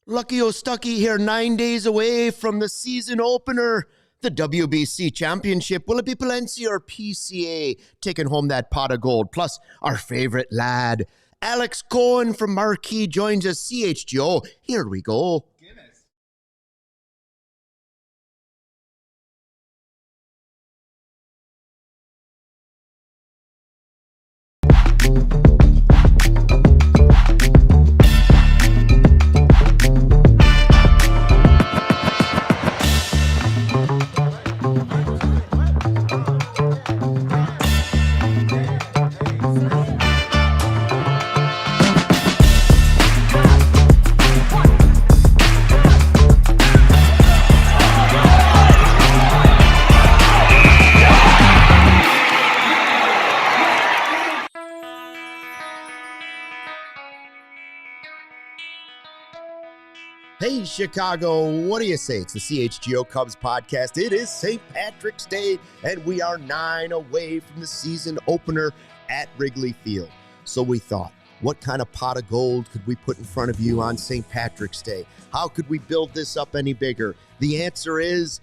Lucky O'Stucky here, 9 days away from the season opener. The WBC Championship. Will it be Palencia or PCA taking home that pot of gold? Plus, our favorite lad, Alex Cohen from Marquee, joins us. CHGO. Here we go. Hey, Chicago, what do you say? It's the CHGO Cubs Podcast. It is St. Patrick's Day, and we are 9 away from the season opener at Wrigley Field. So we thought, what kind of pot of gold could we put in front of you on St. Patrick's Day? How could we build this up any bigger? The answer is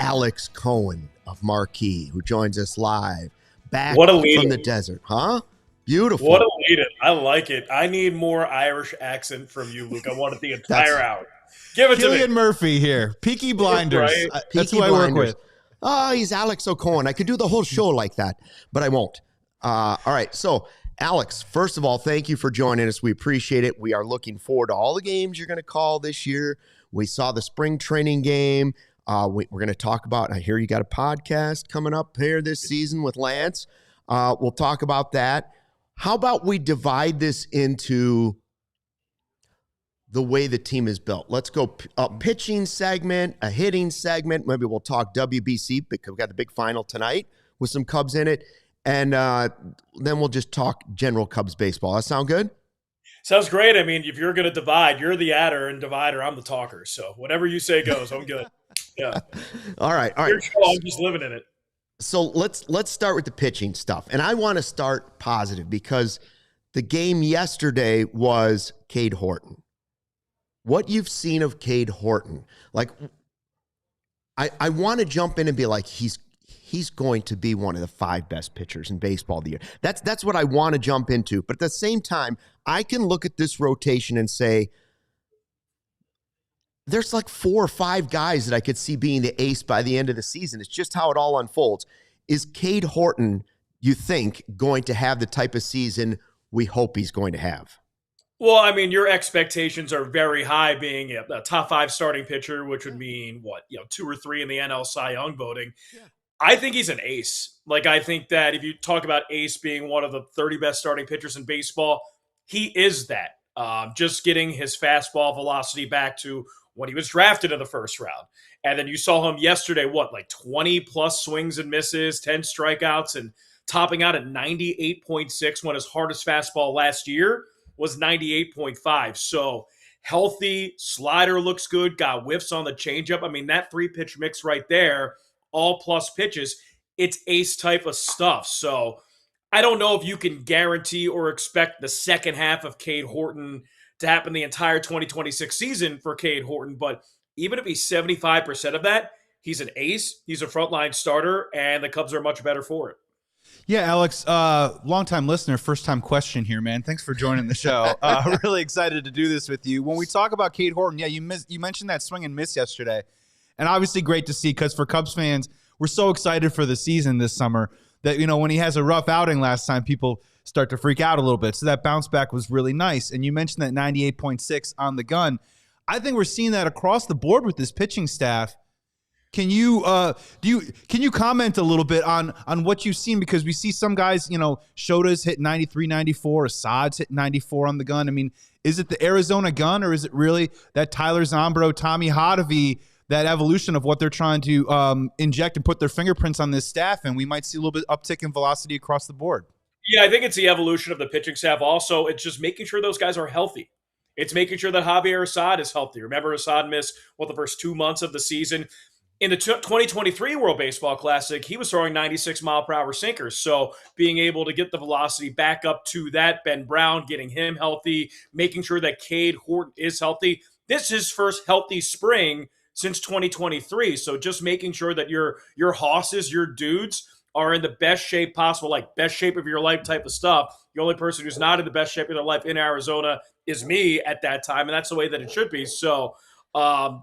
Alex Cohen of Marquee, who joins us live back from the desert. Huh? Beautiful. What a lead-in. I like it. I need more Irish accent from you, Luke. I want it the entire hour. Give it to me. Cillian Murphy here. Peaky Blinders. Right? That's who I work with. Oh, he's Alex O'Cohen. I could do the whole show like that, but I won't. All right. So, Alex, first of all, thank you for joining us. We appreciate it. We are looking forward to all the games you're going to call this year. We saw the spring training game. We're going to talk about, I hear you got a podcast coming up here this season with Lance. We'll talk about that. How about we divide this into the way the team is built? Let's go a pitching segment, a hitting segment. Maybe we'll talk WBC because we've got the big final tonight with some Cubs in it. And then we'll just talk general Cubs baseball. That sound good? Sounds great. I mean, if you're going to divide, you're the adder and divider. I'm the talker. So whatever you say goes. I'm good. Yeah. All right. Your show, I'm just living in it. So let's start with the pitching stuff. And I want to start positive because the game yesterday was Cade Horton. What you've seen of Cade Horton, like I want to jump in and be like, he's going to be one of the 5 best pitchers in baseball of the year. That's what I want to jump into. But at the same time, I can look at this rotation and say, there's like 4 or 5 guys that I could see being the ace by the end of the season. It's just how it all unfolds. Is Cade Horton, you think, going to have the type of season we hope he's going to have? Well, I mean, your expectations are very high being a top 5 starting pitcher, which would mean, 2 or 3 in the NL Cy Young voting. Yeah. I think he's an ace. Like, I think that if you talk about ace being one of the 30 best starting pitchers in baseball, he is that. Just getting his fastball velocity back to when he was drafted in the first round. And then you saw him yesterday, 20-plus swings and misses, 10 strikeouts, and topping out at 98.6 when his hardest fastball last year was 98.5. So healthy, slider looks good, got whiffs on the changeup. I mean, that 3-pitch mix right there, all plus pitches, it's ace type of stuff. So I don't know if you can guarantee or expect the second half of Cade Horton to happen the entire 2026 season for Cade Horton, but even if he's 75% of that, he's an ace, he's a frontline starter, and the Cubs are much better for it. Yeah, Alex, longtime listener, first-time question here, man. Thanks for joining the show. Really excited to do this with you. When we talk about Cade Horton, yeah, you mentioned that swing and miss yesterday, and obviously great to see because for Cubs fans, we're so excited for the season this summer that, when he has a rough outing last time, people start to freak out a little bit. So that bounce back was really nice. And you mentioned that 98.6 on the gun. I think we're seeing that across the board with this pitching staff. Can you comment a little bit on what you've seen? Because we see some guys, Shota's hit 93, 94, Asad's hit 94 on the gun. I mean, is it the Arizona gun or is it really that Tyler Zombro, Tommy Hotovy, that evolution of what they're trying to inject and put their fingerprints on this staff? And we might see a little bit uptick in velocity across the board. Yeah, I think it's the evolution of the pitching staff. Also, it's just making sure those guys are healthy. It's making sure that Javier Assad is healthy. Remember, Assad missed, the first 2 months of the season. In the 2023 World Baseball Classic, he was throwing 96-mile-per-hour sinkers. So being able to get the velocity back up to that, Ben Brown, getting him healthy, making sure that Cade Horton is healthy, this is his first healthy spring since 2023. So just making sure that your hosses, your dudes are in the best shape possible, like best shape of your life type of stuff. The only person who's not in the best shape of their life in Arizona is me at that time, and that's the way that it should be. So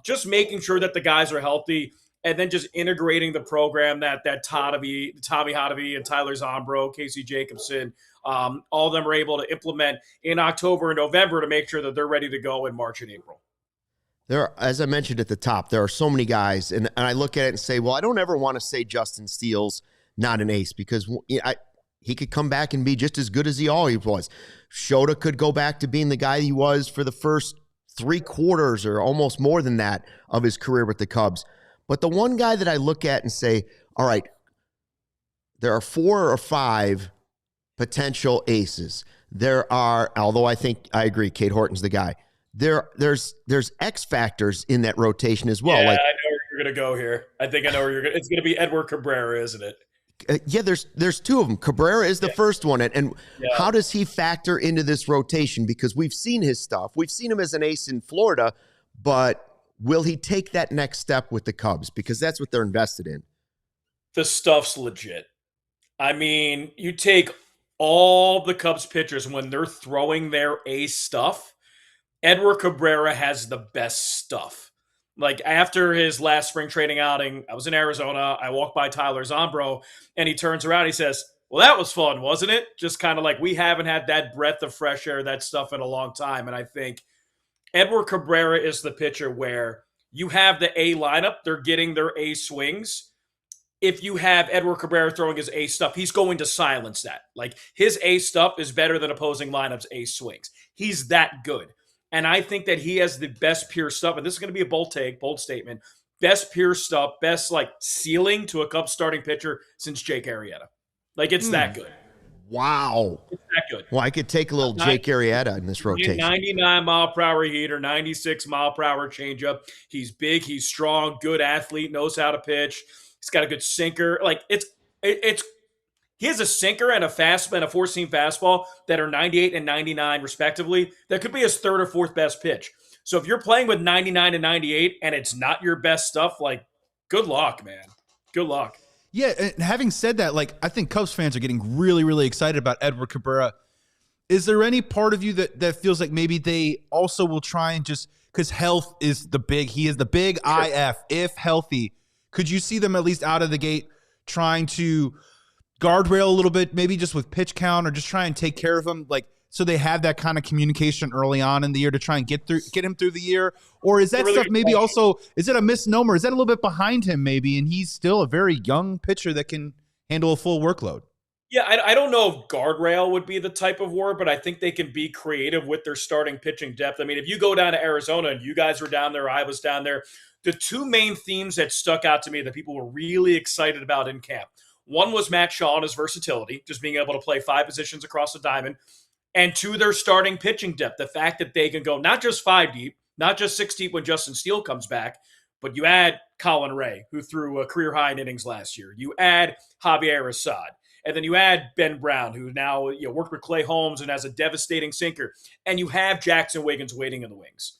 just making sure that the guys are healthy, and then just integrating the program that Tommy Hotovy and Tyler Zombro, Casey Jacobson, all of them are able to implement in October and November to make sure that they're ready to go in March and April. As I mentioned at the top, there are so many guys, and I look at it and say, well, I don't ever want to say Justin Steele's not an ace, because he could come back and be just as good as he always was. Shota could go back to being the guy he was for the first 3 quarters or almost more than that of his career with the Cubs. But the one guy that I look at and say, all right, there are 4 or 5 potential aces. There are, although I agree, Cade Horton's the guy. There's X factors in that rotation as well. Yeah, I know where you're going to go here. I think I know where you're going. It's going to be Edward Cabrera, isn't it? Yeah, there's 2 of them. Cabrera is the first one. And how does he factor into this rotation? Because we've seen his stuff. We've seen him as an ace in Florida, but will he take that next step with the Cubs? Because that's what they're invested in. The stuff's legit. I mean, you take all the Cubs pitchers when they're throwing their ace stuff, Edward Cabrera has the best stuff. Like, after his last spring training outing, I was in Arizona. I walked by Tyler Zombro, and he turns around. He says, well, that was fun, wasn't it? Just kind of like, we haven't had that breath of fresh air, that stuff in a long time. And I think Edward Cabrera is the pitcher where you have the A lineup. They're getting their A swings. If you have Edward Cabrera throwing his A stuff, he's going to silence that. Like, his A stuff is better than opposing lineups' A swings. He's that good. And I think that he has the best pure stuff. And this is going to be a bold statement. Best pure stuff, best like ceiling to a Cubs starting pitcher since Jake Arrieta. Like, it's that good. Wow. It's that good. Well, I could take a little Jake Arrieta in this rotation. 99 mile per hour heater, 96 mile per hour changeup. He's big, he's strong, good athlete, knows how to pitch. He's got a good sinker. Like, he has a sinker and a fastball and a 4-seam fastball that are 98 and 99 respectively. That could be his 3rd or 4th best pitch. So if you're playing with 99 and 98 and it's not your best stuff, like, good luck, man. Good luck. Yeah, and having said that, like, I think Cubs fans are getting really, really excited about Edward Cabrera. Is there any part of you that feels like maybe they also will try and just, because health is he is the big sure. if healthy, could you see them at least out of the gate trying to guardrail a little bit, maybe just with pitch count, or just try and take care of him, like, so they have that kind of communication early on in the year to try and get him through the year? Or is that really stuff maybe also, is it a misnomer? Is that a little bit behind him maybe, and he's still a very young pitcher that can handle a full workload? Yeah, I don't know if guardrail would be the type of word, but I think they can be creative with their starting pitching depth. I mean, if you go down to Arizona, and you guys were down there, I was down there, the 2 main themes that stuck out to me that people were really excited about in camp. One was Matt Shaw and his versatility, just being able to play 5 positions across the diamond. And 2, their starting pitching depth, the fact that they can go not just 5 deep, not just 6 deep when Justin Steele comes back, but you add Colin Ray, who threw a career-high in innings last year. You add Javier Assad. And then you add Ben Brown, who now worked with Clay Holmes and has a devastating sinker. And you have Jackson Wiggins waiting in the wings.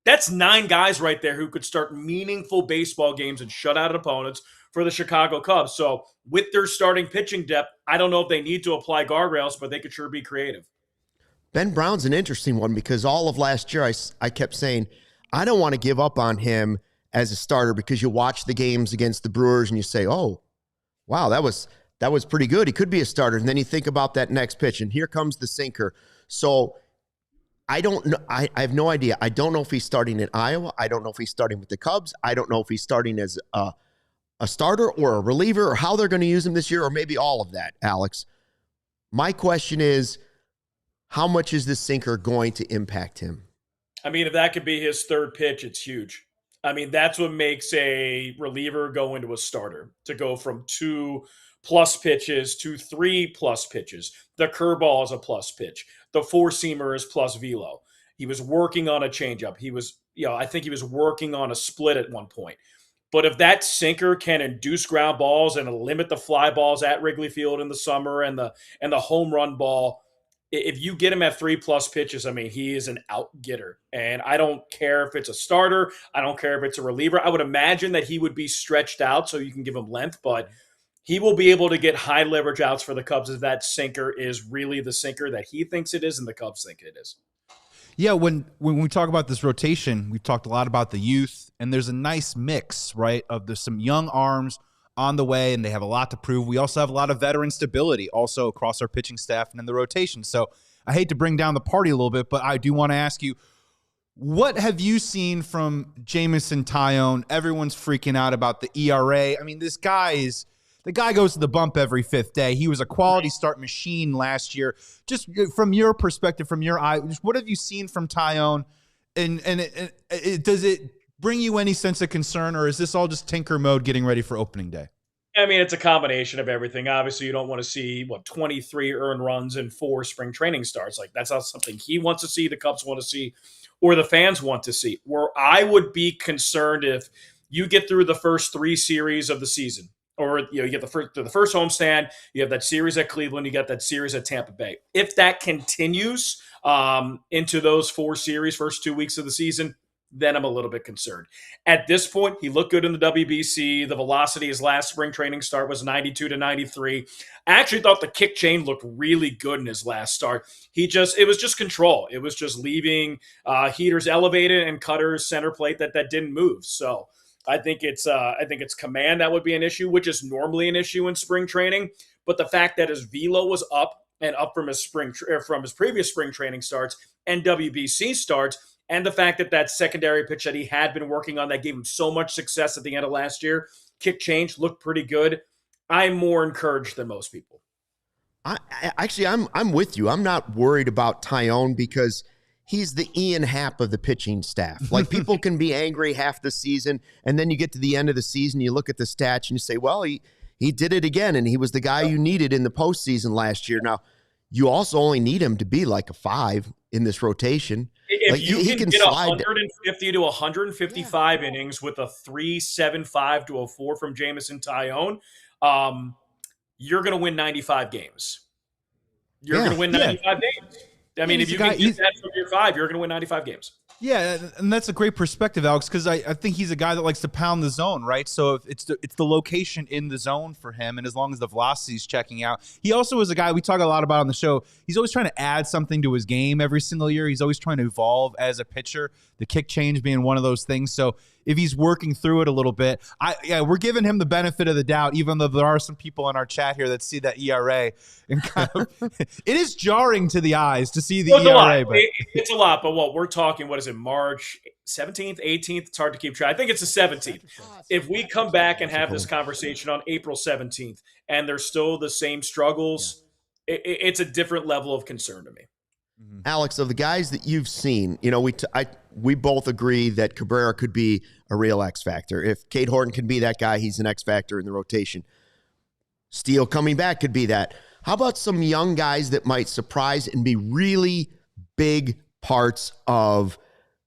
That's 9 guys right there who could start meaningful baseball games and shut out opponents for the Chicago Cubs. So with their starting pitching depth, I don't know if they need to apply guardrails, but they could sure be creative. Ben Brown's an interesting one, because all of last year I kept saying, I don't want to give up on him as a starter, because you watch the games against the Brewers and you say, oh, wow, that was pretty good. He could be a starter. And then you think about that next pitch, and here comes the sinker. So I don't know. I have no idea. I don't know if he's starting in Iowa. I don't know if he's starting with the Cubs. I don't know if he's starting as a starter or a reliever, or how they're going to use him this year, or maybe all of that, Alex. My question is, how much is this sinker going to impact him? I mean, if that could be his 3rd pitch, it's huge. I mean, that's what makes a reliever go into a starter, to go from 2+ pitches to 3+ pitches. The curveball is a plus pitch. The 4-seamer is plus velo. He was working on a changeup. He was, I think he was working on a split at one point. But if that sinker can induce ground balls and limit the fly balls at Wrigley Field in the summer and the home run ball, if you get him at 3+ pitches, I mean, he is an out-getter. And I don't care if it's a starter. I don't care if it's a reliever. I would imagine that he would be stretched out so you can give him length, but he will be able to get high leverage outs for the Cubs if that sinker is really the sinker that he thinks it is and the Cubs think it is. Yeah, when we talk about this rotation, we've talked a lot about the youth, and there's a nice mix, right, of there's some young arms on the way, and they have a lot to prove. We also have a lot of veteran stability also across our pitching staff and in the rotation. So I hate to bring down the party a little bit, but I do want to ask you, what have you seen from Jameson Taillon? Everyone's freaking out about the ERA. I mean, the guy goes to the bump every fifth day. He was a quality start machine last year. Just from your perspective, from your eye, what have you seen from Taillon? And does it bring you any sense of concern, or is this all just tinker mode getting ready for opening day? I mean, it's a combination of everything. Obviously, you don't want to see, 23 earned runs and 4 spring training starts. Like, that's not something he wants to see, the Cubs want to see, or the fans want to see. Where I would be concerned if you get through the first 3 series of the season, or you get the first homestand, you have that series at Cleveland, you got that series at Tampa Bay. If that continues into those 4 series, first 2 weeks of the season, then I'm a little bit concerned. At this point, he looked good in the WBC. The velocity his last spring training start was 92 to 93. I actually thought the kick chain looked really good in his last start. It was just control. It was just leaving heaters elevated and cutters center plate that didn't move. So I think it's command that would be an issue, which is normally an issue in spring training. But the fact that his velo was up and up from his previous spring training starts and WBC starts, and the fact that secondary pitch that he had been working on that gave him so much success at the end of last year, kick change, looked pretty good. I'm more encouraged than most people. I'm with you. I'm not worried about Taillon because he's the Ian Happ of the pitching staff. Like, people can be angry half the season, and then you get to the end of the season, you look at the stats, and you say, well, he did it again, and he was the guy you needed in the postseason last year. Now, you also only need him to be like a 5 in this rotation. If you can get 150 to 155 innings with a 3.75 to a 4 from Jameson Taillon, you're going to win 95 games. You're going to win 95 games. I mean, if you can get that from your 5, you're going to win 95 games. Yeah, and that's a great perspective, Alex, because I think he's a guy that likes to pound the zone, right? So if it's the location in the zone for him, and as long as the velocity is checking out. He also is a guy we talk a lot about on the show. He's always trying to add something to his game every single year. He's always trying to evolve as a pitcher, the kick change being one of those things. So if he's working through it a little bit, we're giving him the benefit of the doubt, even though there are some people in our chat here that see that ERA and kind of it is jarring to the eyes to see the ERA. But it's a lot, but what we're talking, what is it, March 17th, 18th? It's hard to keep track. I think it's the 17th. If we come back and have this conversation on April 17th and there's still the same struggles, it's a different level of concern to me. Alex, of the guys that you've seen, we both agree that Cabrera could be a real X factor. If Cade Horton can be that guy, he's an X factor in the rotation. Steele coming back could be that. How about some young guys that might surprise and be really big parts of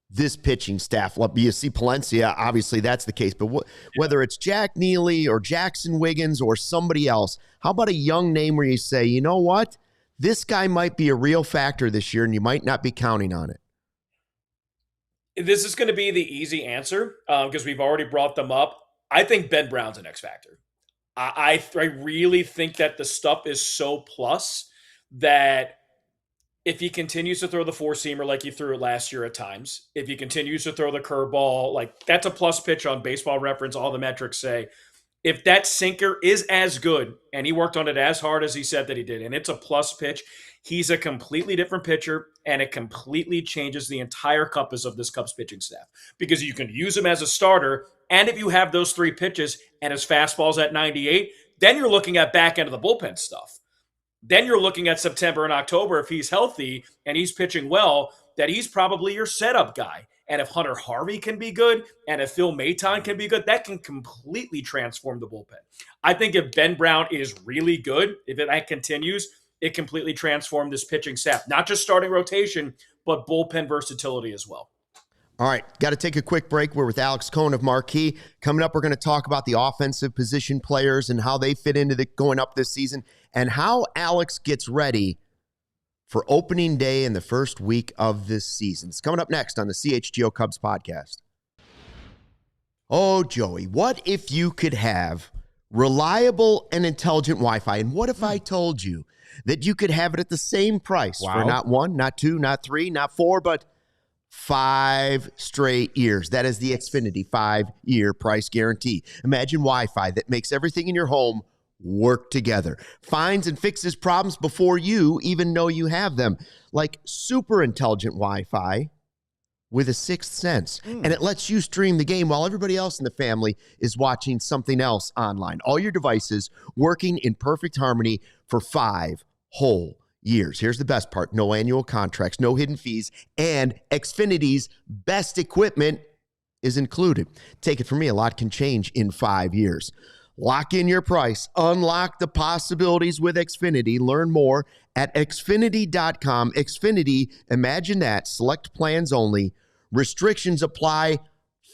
this pitching staff? You see Palencia, obviously that's the case, but whether it's Jack Neely or Jackson Wiggins or somebody else, how about a young name where you say, you know what? This guy might be a real factor this year, and you might not be counting on it. This is going to be the easy answer because we've already brought them up. I think Ben Brown's an X factor. I really think that the stuff is so plus that if he continues to throw the 4-seamer like he threw it last year at times, if he continues to throw the curveball, like that's a plus pitch on Baseball Reference, all the metrics say. If that sinker is as good, and he worked on it as hard as he said that he did, and it's a plus pitch, he's a completely different pitcher, and it completely changes the entire compass of this Cubs pitching staff. Because you can use him as a starter, and if you have those 3 pitches and his fastball's at 98, then you're looking at back end of the bullpen stuff. Then you're looking at September and October, if he's healthy and he's pitching well, that he's probably your setup guy. And if Hunter Harvey can be good, and if Phil Maton can be good, that can completely transform the bullpen. I think if Ben Brown is really good, if that continues, it completely transformed this pitching staff. Not just starting rotation, but bullpen versatility as well. All right, got to take a quick break. We're with Alex Cohen of Marquee. Coming up, we're going to talk about the offensive position players and how they fit into going up this season and how Alex gets ready for opening day in the first week of this season. It's coming up next on the CHGO Cubs podcast. Oh, Joey, what if you could have reliable and intelligent Wi-Fi? And what if I told you that you could have it at the same price for not 1, not 2, not 3, not 4, but 5 straight years? That is the Xfinity 5-year price guarantee. Imagine Wi-Fi that makes everything in your home work together, finds and fixes problems before you even know you have them, like super intelligent Wi-Fi with a sixth sense. And it lets you stream the game while everybody else in the family is watching something else online. All your devices working in perfect harmony for 5 whole years. Here's the best part: no annual contracts, no hidden fees, and Xfinity's best equipment is included. Take it from me, a lot can change in 5 years. Lock in your price. Unlock the possibilities with Xfinity. Learn more at Xfinity.com. Xfinity, imagine that. Select plans only. Restrictions apply.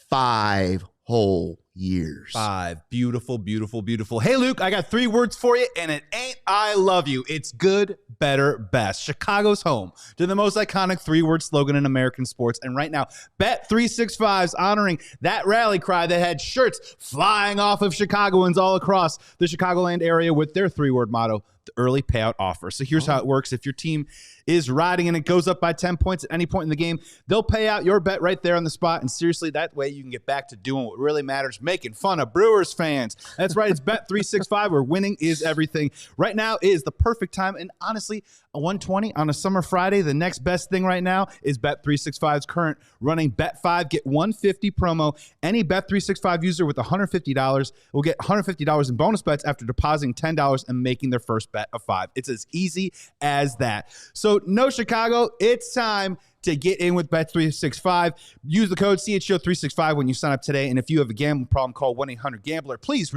5 whole years. 5. Beautiful, beautiful, beautiful. Hey, Luke, I got 3 words for you, and it ain't I love you. It's good, better, best. Chicago's home to the most iconic 3-word slogan in American sports. And right now, Bet365's honoring that rally cry that had shirts flying off of Chicagoans all across the Chicagoland area with their 3-word motto, the early payout offer. So here's how it works. If your team is riding and it goes up by 10 points at any point in the game, they'll pay out your bet right there on the spot. And seriously, that way you can get back to doing what really matters, making fun of Brewers fans. That's right. It's Bet365, where winning is everything. Right now is the perfect time. And honestly, a 120 on a summer Friday, the next best thing right now is Bet365's current running Bet5 Get 150 promo. Any Bet365 user with $150 will get $150 in bonus bets after depositing $10 and making their first bet of 5. It's as easy as that. So no Chicago, it's time to get in with Bet365. Use the code CHGO365 when you sign up today. And if you have a gambling problem, call 1-800-GAMBLER. Please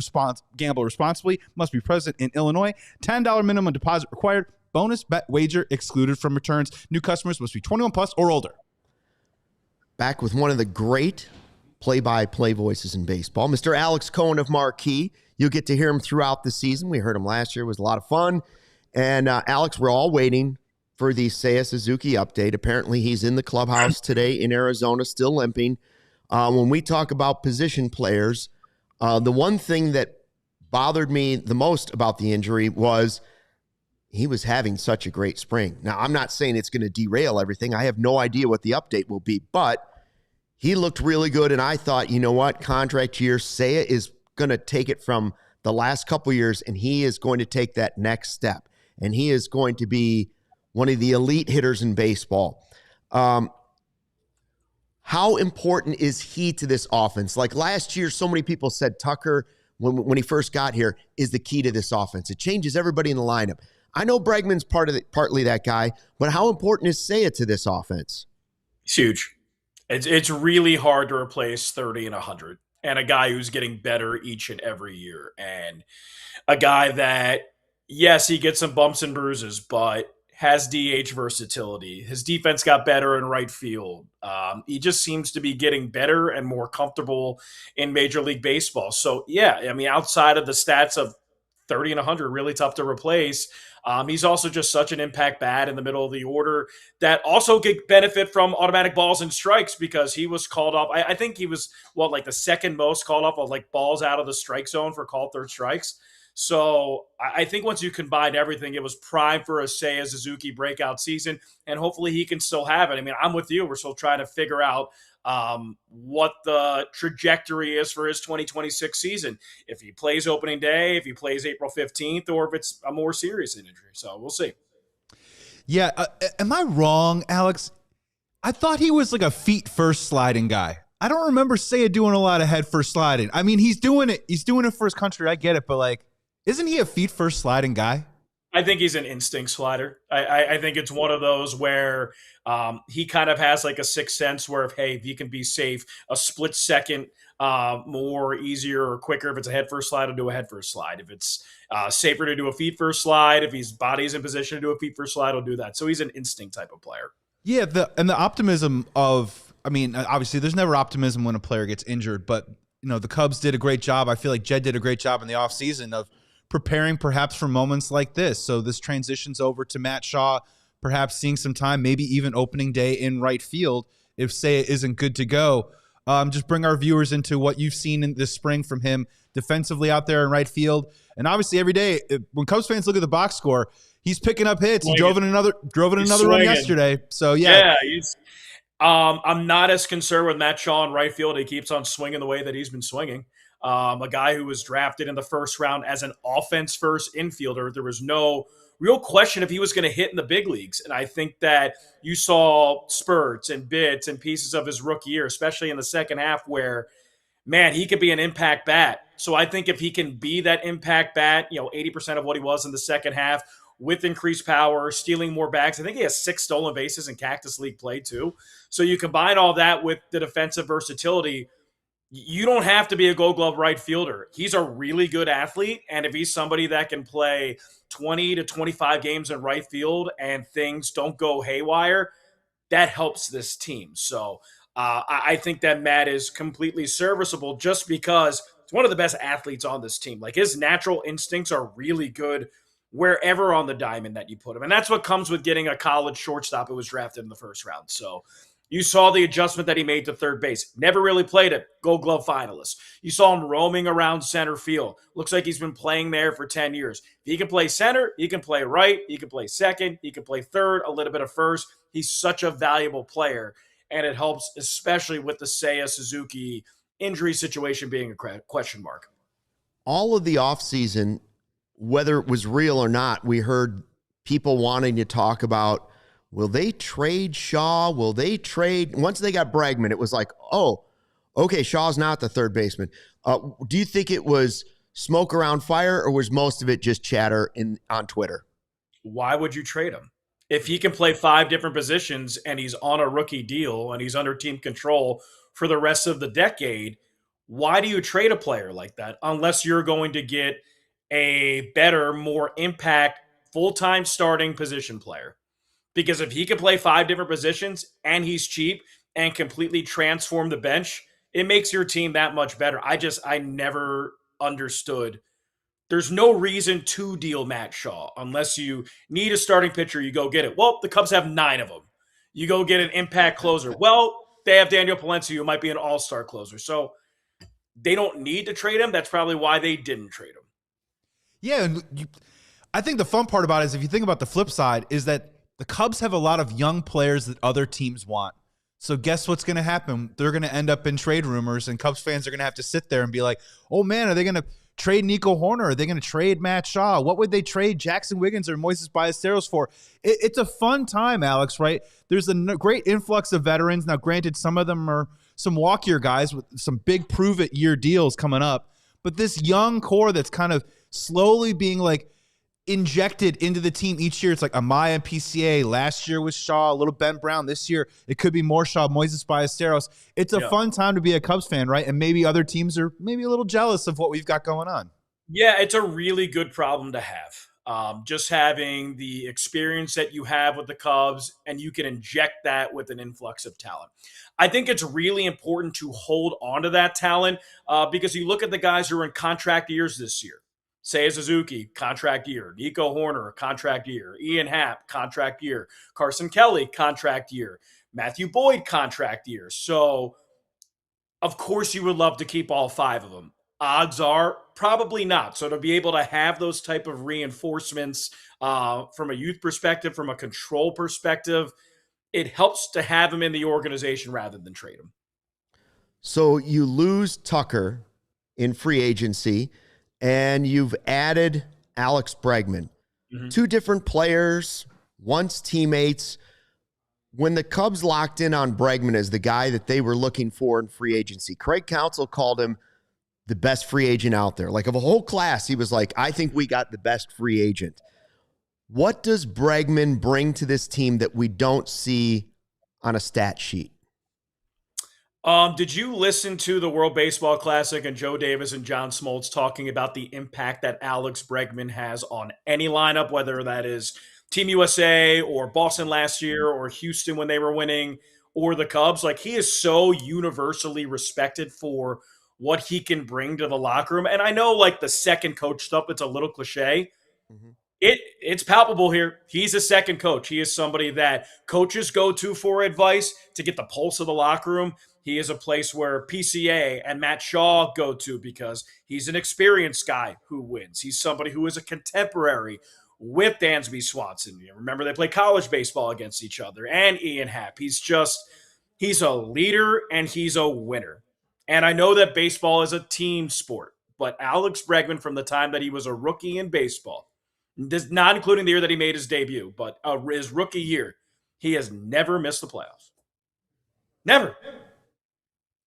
gamble responsibly. Must be present in Illinois. $10 minimum deposit required. Bonus bet wager excluded from returns. New customers must be 21 plus or older. Back with one of the great play-by-play voices in baseball, Mr. Alex Cohen of Marquee. You'll get to hear him throughout the season. We heard him last year. It was a lot of fun. And Alex, we're all waiting for the Seiya Suzuki update. Apparently, he's in the clubhouse today in Arizona, still limping. When we talk about position players, the one thing that bothered me the most about the injury was he was having such a great spring. Now, I'm not saying it's going to derail everything. I have no idea what the update will be, but he looked really good, and I thought, you know what, contract year, Seiya is going to take it from the last couple years, and he is going to take that next step, and he is going to be one of the elite hitters in baseball. How important is he to this offense? Like last year, so many people said Tucker, when he first got here, is the key to this offense. It changes everybody in the lineup. I know Bregman's partly that guy, but how important is Seiya to this offense? It's huge. It's really hard to replace 30 and 100, and a guy who's getting better each and every year, and a guy that, yes, he gets some bumps and bruises, but has DH versatility. His defense got better in right field. He just seems to be getting better and more comfortable in Major League Baseball. So, yeah, I mean, outside of the stats of 30 and 100, really tough to replace. He's also just such an impact bat in the middle of the order that also get benefit from automatic balls and strikes, because he was called up. I think he was, like the second most called up of like balls out of the strike zone for called third strikes. So I think once you combine everything, it was prime for a Seiya Suzuki breakout season, and hopefully he can still have it. I mean, I'm with you. We're still trying to figure out what the trajectory is for his 2026 season. If he plays opening day, if he plays April 15th, or if it's a more serious injury. So we'll see. Yeah. Am I wrong, Alex? I thought he was like a feet first sliding guy. I don't remember Seiya doing a lot of head first sliding. I mean, he's doing it. He's doing it for his country. I get it. But like, isn't he a feet first sliding guy? I think he's an instinct slider. I think it's one of those where he kind of has like a sixth sense where if he can be safe, a split second more easier or quicker. If it's a head first slide, he'll do a head first slide. If it's safer to do a feet first slide, if his body's in position to do a feet first slide, he'll do that. So he's an instinct type of player. Yeah, the optimism of, I mean, obviously there's never optimism when a player gets injured, but you know, the Cubs did a great job. I feel like Jed did a great job in the offseason of preparing perhaps for moments like this. So this transitions over to Matt Shaw perhaps seeing some time, maybe even opening day in right field if Seiya isn't good to go. Just bring our viewers into what you've seen in this spring from him defensively out there in right field. And obviously every day, when Cubs fans look at the box score, he's picking up hits. He drove in another run yesterday. So, yeah. I'm not as concerned with Matt Shaw in right field. He keeps on swinging the way that he's been swinging. A guy who was drafted in the first round as an offense-first infielder. There was no real question if he was going to hit in the big leagues. And I think that you saw spurts and bits and pieces of his rookie year, especially in the second half where, man, he could be an impact bat. So I think if he can be that impact bat, 80% of what he was in the second half with increased power, stealing more bags. I think he has 6 stolen bases in Cactus League play too. So you combine all that with the defensive versatility. You don't have to be a Gold Glove right fielder. He's a really good athlete. And if he's somebody that can play 20 to 25 games in right field and things don't go haywire, that helps this team. So I think that Matt is completely serviceable just because he's one of the best athletes on this team. Like, his natural instincts are really good wherever on the diamond that you put him. And that's what comes with getting a college shortstop who was drafted in the first round. So you saw the adjustment that he made to third base. Never really played it. Gold Glove finalist. You saw him roaming around center field. Looks like he's been playing there for 10 years. If he can play center, he can play right, he can play second, he can play third, a little bit of first. He's such a valuable player, and it helps especially with the Seiya Suzuki injury situation being a question mark. All of the offseason, whether it was real or not, we heard people wanting to talk about, will they trade Shaw? Will they trade? Once they got Bregman, it was like, oh, okay, Shaw's not the third baseman. Do you think it was smoke around fire, or was most of it just chatter on Twitter? Why would you trade him? If he can play 5 different positions and he's on a rookie deal and he's under team control for the rest of the decade, why do you trade a player like that unless you're going to get a better, more impact, full-time starting position player? Because if he can play 5 different positions and he's cheap and completely transform the bench, it makes your team that much better. I never understood. There's no reason to deal Matt Shaw unless you need a starting pitcher. You go get it. Well, the Cubs have 9 of them. You go get an impact closer. Well, they have Daniel Palencia, who might be an all-star closer. So they don't need to trade him. That's probably why they didn't trade him. Yeah, and I think the fun part about it is, if you think about the flip side, is that the Cubs have a lot of young players that other teams want. So guess what's going to happen? They're going to end up in trade rumors, and Cubs fans are going to have to sit there and be like, oh, man, are they going to trade Nico Hoerner? Are they going to trade Matt Shaw? What would they trade Jackson Wiggins or Moisés Ballesteros for? It's a fun time, Alex, right? There's a great influx of veterans. Now, granted, some of them are some walk-year guys with some big prove-it-year deals coming up. But this young core that's kind of slowly being like injected into the team each year. It's like Amaya and PCA. Last year was Shaw, a little Ben Brown. This year, it could be more Shaw, Moisés Ballesteros. It's a fun time to be a Cubs fan, right? And maybe other teams are maybe a little jealous of what we've got going on. Yeah, it's a really good problem to have. Just having the experience that you have with the Cubs, and you can inject that with an influx of talent. I think it's really important to hold on to that talent because you look at the guys who are in contract years this year. Seiya Suzuki, contract year. Nico Hoerner, contract year. Ian Happ, contract year. Carson Kelly, contract year. Matthew Boyd, contract year. So, of course, you would love to keep all 5 of them. Odds are probably not. So to be able to have those type of reinforcements from a youth perspective, from a control perspective, it helps to have them in the organization rather than trade them. So you lose Tucker in free agency, and you've added Alex Bregman. Mm-hmm. 2 different players, once teammates. When the Cubs locked in on Bregman as the guy that they were looking for in free agency, Craig Counsell called him the best free agent out there. Like, of a whole class, he was like, I think we got the best free agent. What does Bregman bring to this team that we don't see on a stat sheet? Did you listen to the World Baseball Classic and Joe Davis and John Smoltz talking about the impact that Alex Bregman has on any lineup, whether that is Team USA or Boston last year or Houston when they were winning or the Cubs? Like, he is so universally respected for what he can bring to the locker room. And I know, like, the second coach stuff, it's a little cliche. Mm-hmm. It's palpable here. He's a second coach. He is somebody that coaches go to for advice to get the pulse of the locker room. He is a place where PCA and Matt Shaw go to because he's an experienced guy who wins. He's somebody who is a contemporary with Dansby Swanson. You remember they play college baseball against each other, and Ian Happ. He's a leader and he's a winner. And I know that baseball is a team sport, but Alex Bregman, from the time that he was a rookie in baseball, not including the year that he made his debut, but his rookie year, he has never missed the playoffs. Never.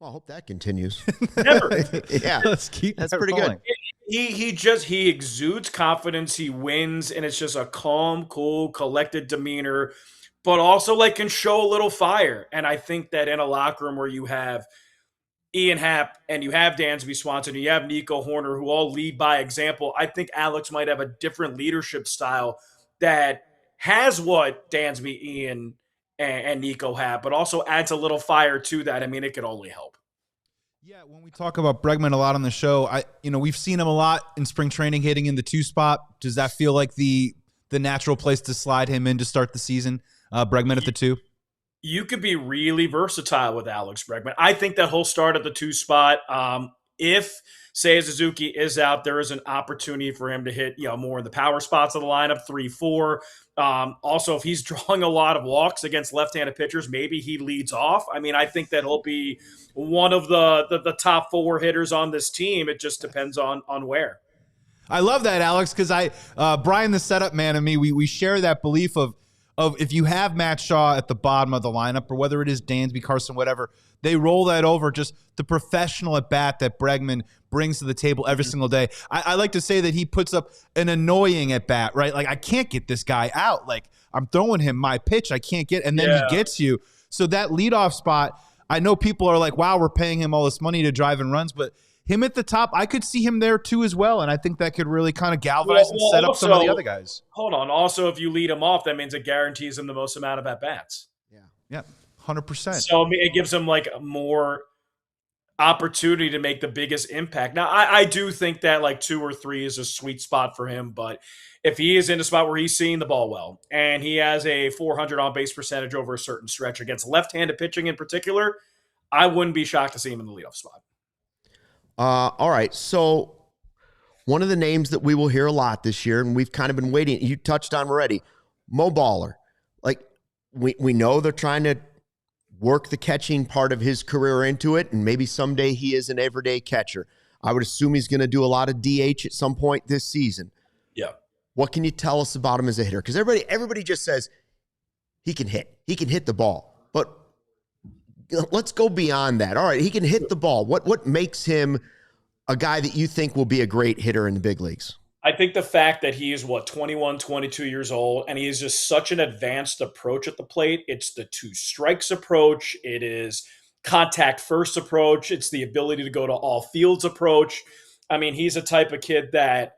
Well, I hope that continues. Never. Yeah, Let's keep that's that pretty rolling. good. He exudes confidence. He wins, and it's just a calm, cool, collected demeanor, but also like can show a little fire. And I think that in a locker room where you have Ian Happ and you have Dansby Swanson, and you have Nico Horner, who all lead by example, I think Alex might have a different leadership style that has what Dansby, Ian, and Nico have, but also adds a little fire to that. I mean, it could only help. Yeah, when we talk about Bregman a lot on the show, we've seen him a lot in spring training hitting in the 2 spot. Does that feel like the natural place to slide him in to start the season? Bregman at the 2? You could be really versatile with Alex Bregman. I think that he'll start at the 2 spot. If Seiya Suzuki is out, there is an opportunity for him to hit, more in the power spots of the lineup, 3-4. Also, if he's drawing a lot of walks against left-handed pitchers, maybe he leads off. I mean, I think that he'll be one of the top 4 hitters on this team. It just depends on where. I love that, Alex, because Brian, the setup man, and me, we share that belief of if you have Matt Shaw at the bottom of the lineup, or whether it is Dansby, Carson, whatever, they roll that over, just the professional at bat that Bregman brings to the table every single day. I like to say that he puts up an annoying at bat, right? Like, I can't get this guy out. Like, I'm throwing him my pitch, I can't get, and then he gets you. So that leadoff spot, I know people are like, wow, we're paying him all this money to drive in runs, but him at the top, I could see him there too as well, and I think that could really kind of galvanize and set up some of the other guys. Hold on. Also, if you lead him off, that means it guarantees him the most amount of at-bats. Yeah, 100%. So it gives him like more opportunity to make the biggest impact. Now, I do think that like 2 or 3 is a sweet spot for him, but if he is in a spot where he's seeing the ball well and he has a 400 on-base percentage over a certain stretch against left-handed pitching in particular, I wouldn't be shocked to see him in the leadoff spot. All right, so one of the names that we will hear a lot this year, and we've kind of been waiting, you touched on already, Mo Baller. Like, we know they're trying to work the catching part of his career into it, and maybe someday he is an everyday catcher. I would assume he's going to do a lot of DH at some point this season. Yeah. What can you tell us about him as a hitter? Because everybody just says he can hit. He can hit the ball. But let's go beyond that. All right, he can hit the ball. What makes him a guy that you think will be a great hitter in the big leagues? I think the fact that he is, 21, 22 years old, and he is just such an advanced approach at the plate. It's the 2 strikes approach. It is contact first approach. It's the ability to go to all fields approach. I mean, he's a type of kid that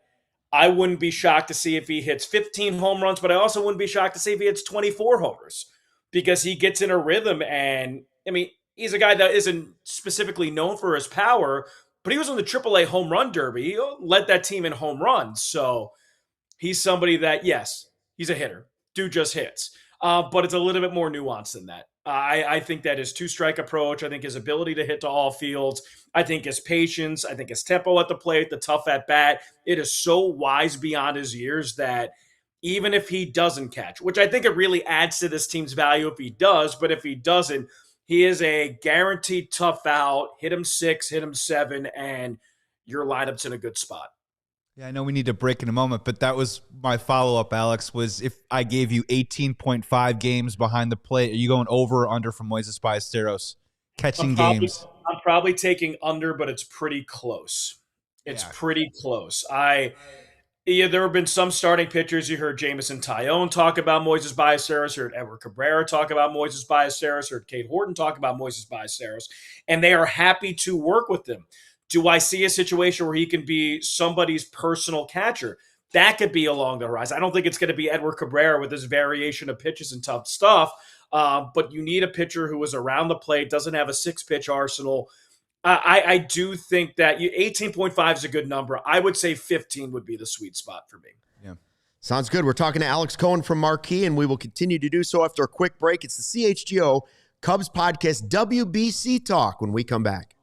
I wouldn't be shocked to see if he hits 15 home runs, but I also wouldn't be shocked to see if he hits 24 homers because he gets in a rhythm. And I mean, he's a guy that isn't specifically known for his power, but he was on the AAA home run derby. He led that team in home runs. So he's somebody that, yes, he's a hitter. Dude just hits. But it's a little bit more nuanced than that. I think that his 2-strike approach, I think his ability to hit to all fields, I think his patience, I think his tempo at the plate, the tough at bat, it is so wise beyond his years that even if he doesn't catch, which I think it really adds to this team's value if he does, but if he doesn't, he is a guaranteed tough out, hit him 6, hit him 7, and your lineup's in a good spot. Yeah, I know we need to break in a moment, but that was my follow-up, Alex, was if I gave you 18.5 games behind the plate, are you going over or under from Moisés Ballesteros catching games? I'm probably taking under, but it's pretty close. It's pretty close. There have been some starting pitchers. You heard Jamison Tyone talk about Moisés Ballesteros, heard Edward Cabrera talk about Moisés Ballesteros, heard Cade Horton talk about Moisés Ballesteros, and they are happy to work with them. Do I see a situation where he can be somebody's personal catcher? That could be along the horizon. I don't think it's going to be Edward Cabrera with his variation of pitches and tough stuff, but you need a pitcher who is around the plate, doesn't have a 6-pitch arsenal. I do think that 18.5 is a good number. I would say 15 would be the sweet spot for me. Yeah. Sounds good. We're talking to Alex Cohen from Marquee, and we will continue to do so after a quick break. It's the CHGO Cubs Podcast WBC Talk when we come back.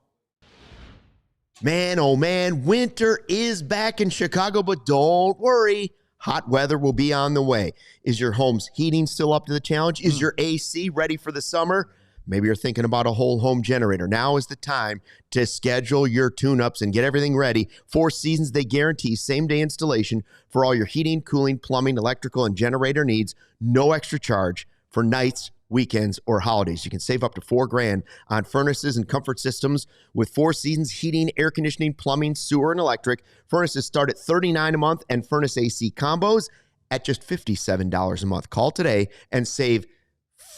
Man, oh man, winter is back in Chicago, but don't worry. Hot weather will be on the way. Is your home's heating still up to the challenge? Is your AC ready for the summer? Maybe you're thinking about a whole home generator. Now is the time to schedule your tune-ups and get everything ready. 4 Seasons, they guarantee same-day installation for all your heating, cooling, plumbing, electrical, and generator needs. No extra charge for nights, weekends, or holidays. You can save up to $4,000 on furnaces and comfort systems with 4 Seasons heating, air conditioning, plumbing, sewer, and electric. Furnaces start at $39 a month and furnace AC combos at just $57 a month. Call today and save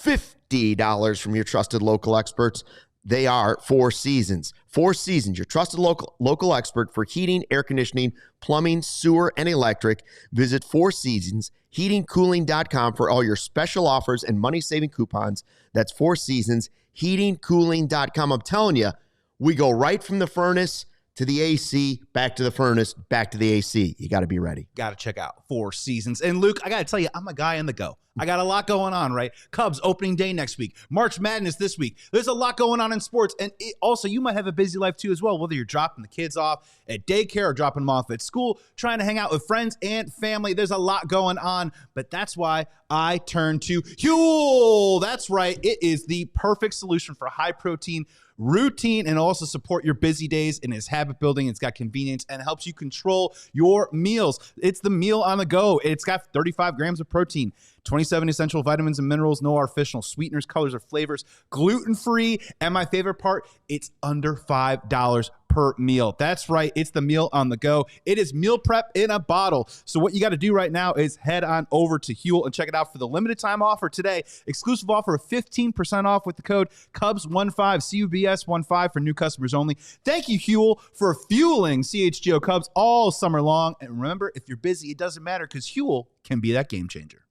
$50 from your trusted local experts. They are 4 Seasons. 4 Seasons, your trusted local expert for heating, air conditioning, plumbing, sewer, and electric. Visit 4seasonsheatingcooling.com for all your special offers and money-saving coupons. That's 4 seasonsheatingcooling.com. I'm telling you, we go right from the furnace to the AC, back to the furnace, back to the AC. You got to be ready. Got to check out 4 Seasons. And Luke, I got to tell you, I'm a guy on the go. I got a lot going on, right? Cubs opening day next week. March Madness this week. There's a lot going on in sports. And also, you might have a busy life too as well, whether you're dropping the kids off at daycare or dropping them off at school, trying to hang out with friends and family. There's a lot going on, but that's why I turn to Huel. That's right. It is the perfect solution for high protein routine and also support your busy days in its habit building. It's got convenience and helps you control your meals. It's the meal on the go. It's got 35 grams of protein, 27 essential vitamins and minerals, no artificial sweeteners, colors, or flavors, gluten-free, and my favorite part, it's under $5 per meal. That's right. It's the meal on the go. It is meal prep in a bottle. So what you got to do right now is head on over to Huel and check it out for the limited time offer today. Exclusive offer of 15% off with the code CUBS15, CUBS15 for new customers only. Thank you, Huel, for fueling CHGO Cubs all summer long. And remember, if you're busy, it doesn't matter because Huel can be that game changer.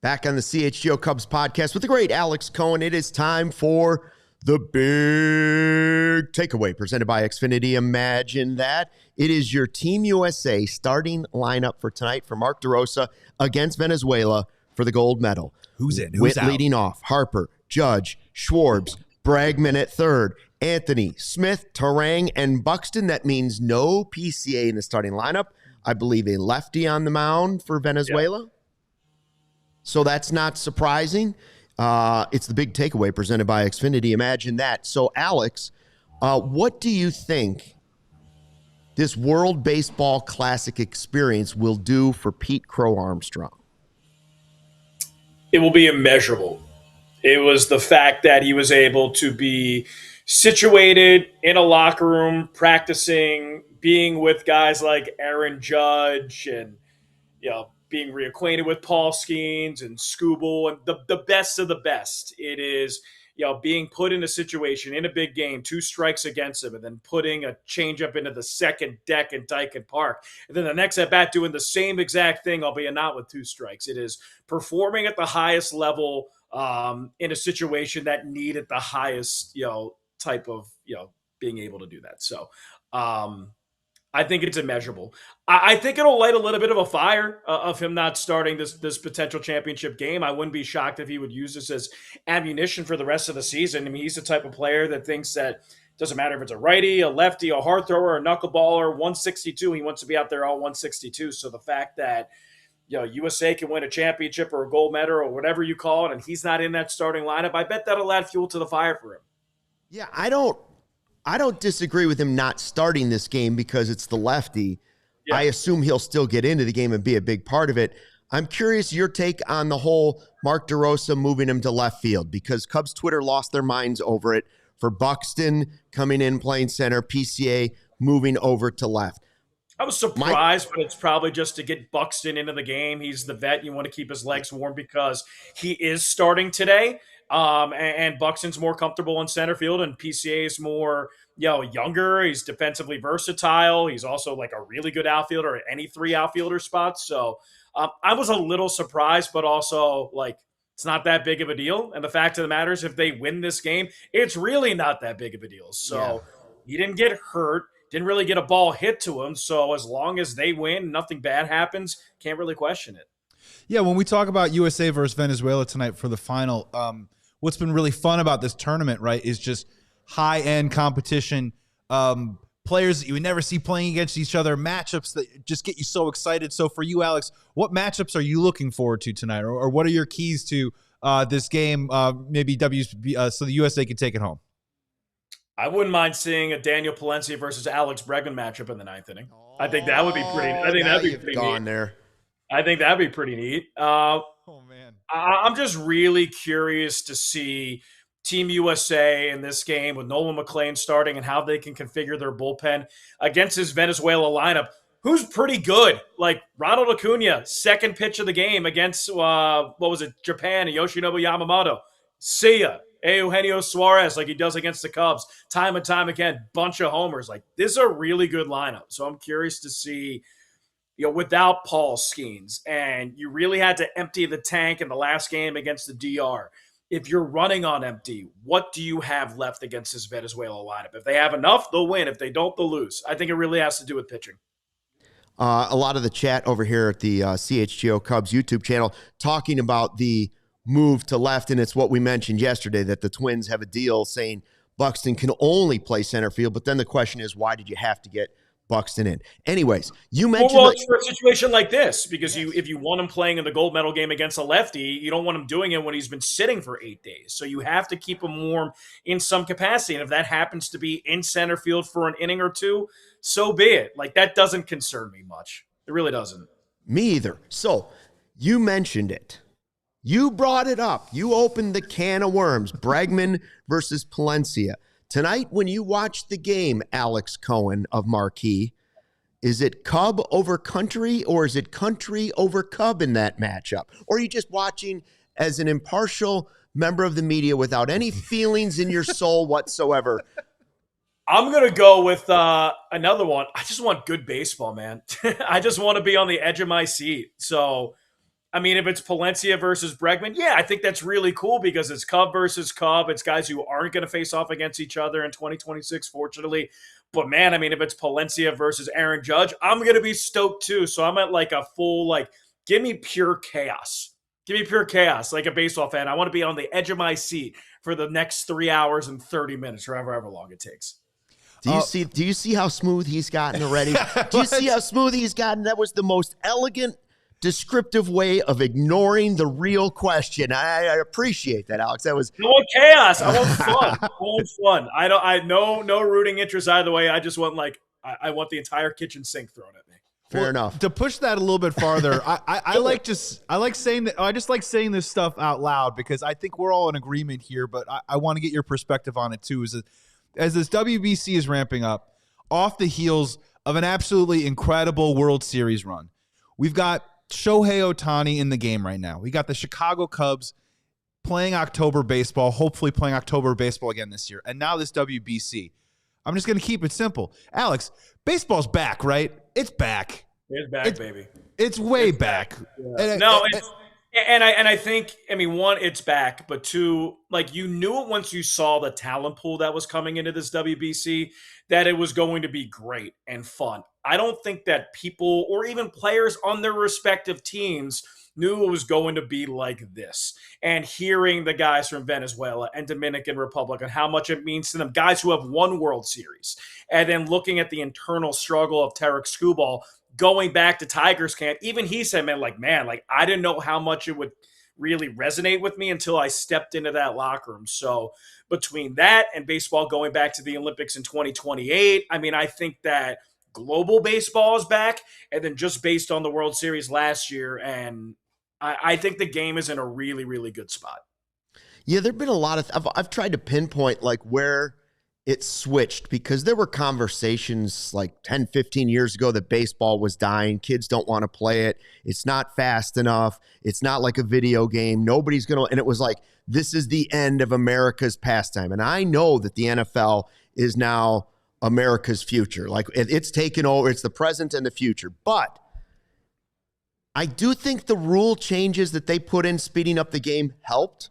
Back on the CHGO Cubs podcast with the great Alex Cohen. It is time for the big takeaway presented by Xfinity. Imagine that. It is your Team USA starting lineup for tonight for Mark DeRosa against Venezuela for the gold medal. Who's in? Who's Witt out? Leading off. Harper, Judge, Schwartz, Bregman at third. Anthony, Smith, Tarang, and Buxton. That means no PCA in the starting lineup. I believe a lefty on the mound for Venezuela. Yep. So that's not surprising. It's the big takeaway presented by Xfinity. Imagine that. So, Alex, what do you think this World Baseball Classic experience will do for Pete Crow-Armstrong? It will be immeasurable. It was the fact that he was able to be situated in a locker room, practicing, being with guys like Aaron Judge and, being reacquainted with Paul Skeens and Skubal and the best of the best. It is, being put in a situation in a big game, 2 strikes against him, and then putting a changeup into the second deck in Dyken Park. And then the next at bat doing the same exact thing, albeit not with 2 strikes. It is performing at the highest level in a situation that needed the highest, type of, being able to do that. So, I think it's immeasurable. I think it'll light a little bit of a fire of him not starting this potential championship game. I wouldn't be shocked if he would use this as ammunition for the rest of the season. I mean, he's the type of player that thinks that it doesn't matter if it's a righty, a lefty, a hard thrower, a knuckleballer, 162. He wants to be out there all 162. So the fact that USA can win a championship or a gold medal or whatever you call it, and he's not in that starting lineup, I bet that'll add fuel to the fire for him. Yeah, I don't disagree with him not starting this game because it's the lefty. Yeah. I assume he'll still get into the game and be a big part of it. I'm curious your take on the whole Mark DeRosa moving him to left field because Cubs Twitter lost their minds over it for Buxton coming in playing center, PCA moving over to left. I was surprised, but it's probably just to get Buxton into the game. He's the vet. You want to keep his legs warm because he is starting today. And Buxton's more comfortable in center field, and PCA is more, younger. He's defensively versatile. He's also like a really good outfielder at any 3 outfielder spots. So I was a little surprised, but also it's not that big of a deal. And the fact of the matter is, if they win this game, it's really not that big of a deal. So he didn't get hurt. didn't really get a ball hit to him. So as long as they win, nothing bad happens, can't really question it. Yeah, when we talk about USA versus Venezuela tonight for the final, what's been really fun about this tournament, right, is just high-end competition, players that you would never see playing against each other, matchups that just get you so excited. So for you, Alex, what matchups are you looking forward to tonight, or what are your keys to this game, maybe so the USA can take it home? I wouldn't mind seeing a Daniel Palencia versus Alex Bregman matchup in the 9th inning. I think that would be pretty. I think that'd be pretty neat. There. I think that'd be pretty neat. Oh man, I'm just really curious to see Team USA in this game with Nolan McLean starting and how they can configure their bullpen against this Venezuela lineup, who's pretty good. Like Ronald Acuna, second pitch of the game against Japan and Yoshinobu Yamamoto. Seiya, Eugenio Suarez, like he does against the Cubs, time and time again, bunch of homers. Like this is a really good lineup. So I'm curious to see, without Paul Skeens, and you really had to empty the tank in the last game against the DR. If you're running on empty, what do you have left against this Venezuela lineup? If they have enough, they'll win. If they don't, they'll lose. I think it really has to do with pitching. A lot of the chat over here at the CHGO Cubs YouTube channel talking about the move to left, and it's what we mentioned yesterday, that the Twins have a deal saying Buxton can only play center field, but then the question is, why did you have to get Buxton in? Anyways, you mentioned it's for a situation like this, because if you want him playing in the gold medal game against a lefty, you don't want him doing it when he's been sitting for 8 days. So you have to keep him warm in some capacity. And if that happens to be in center field for an inning or two, so be it. Like, that doesn't concern me much. It really doesn't. Me either. So you mentioned it. You brought it up. You opened the can of worms. Bregman versus Palencia. Tonight, when you watch the game, Alex Cohen of Marquee, is it Cub over country, or is it country over Cub in that matchup? Or are you just watching as an impartial member of the media without any feelings in your soul whatsoever? I'm going to go with another one. I just want good baseball, man. I just want to be on the edge of my seat. So, I mean, if it's Palencia versus Bregman, yeah, I think that's really cool because it's Cub versus Cub. It's guys who aren't going to face off against each other in 2026, fortunately. But, man, I mean, if it's Palencia versus Aaron Judge, I'm going to be stoked too. So I'm at like a full, give me pure chaos. Give me pure chaos like a baseball fan. I want to be on the edge of my seat for the next 3 hours and 30 minutes or however long it takes. Do you see how smooth he's gotten already? Do you see how smooth he's gotten? That was the most elegant, descriptive way of ignoring the real question. I appreciate that, Alex. That was I want chaos. I want fun. I want fun. I no rooting interest either way. I just want I want the entire kitchen sink thrown at me. Fair enough. To push that a little bit farther, I just like saying this stuff out loud because I think we're all in agreement here. But I want to get your perspective on it too. As this WBC is ramping up, off the heels of an absolutely incredible World Series run, we've got Shohei Ohtani in the game right now. We got the Chicago Cubs playing October baseball, hopefully playing October baseball again this year. And now this WBC. I'm just going to keep it simple. Alex, baseball's back, right? It's back. It's back, baby. It's way back. Yeah. I think, I mean, one, it's back, but two, you knew it once you saw the talent pool that was coming into this WBC, that it was going to be great and fun. I don't think that people or even players on their respective teams knew it was going to be like this. And hearing the guys from Venezuela and Dominican Republic and how much it means to them, guys who have won World Series, and then looking at the internal struggle of Tarek Skubal, going back to Tigers camp, even he said, man, I didn't know how much it would really resonate with me until I stepped into that locker room. So between that and baseball going back to the Olympics in 2028, I mean, I think that global baseball is back, and then just based on the World Series last year, and I think the game is in a really, really good spot. Yeah, there've been a lot of I've tried to pinpoint where it switched, because there were conversations 10, 15 years ago that baseball was dying. Kids don't want to play it. It's not fast enough. It's not like a video game. Nobody's going to, and it was this is the end of America's pastime. And I know that the NFL is now America's future. It's taken over. It's the present and the future. But I do think the rule changes that they put in speeding up the game helped.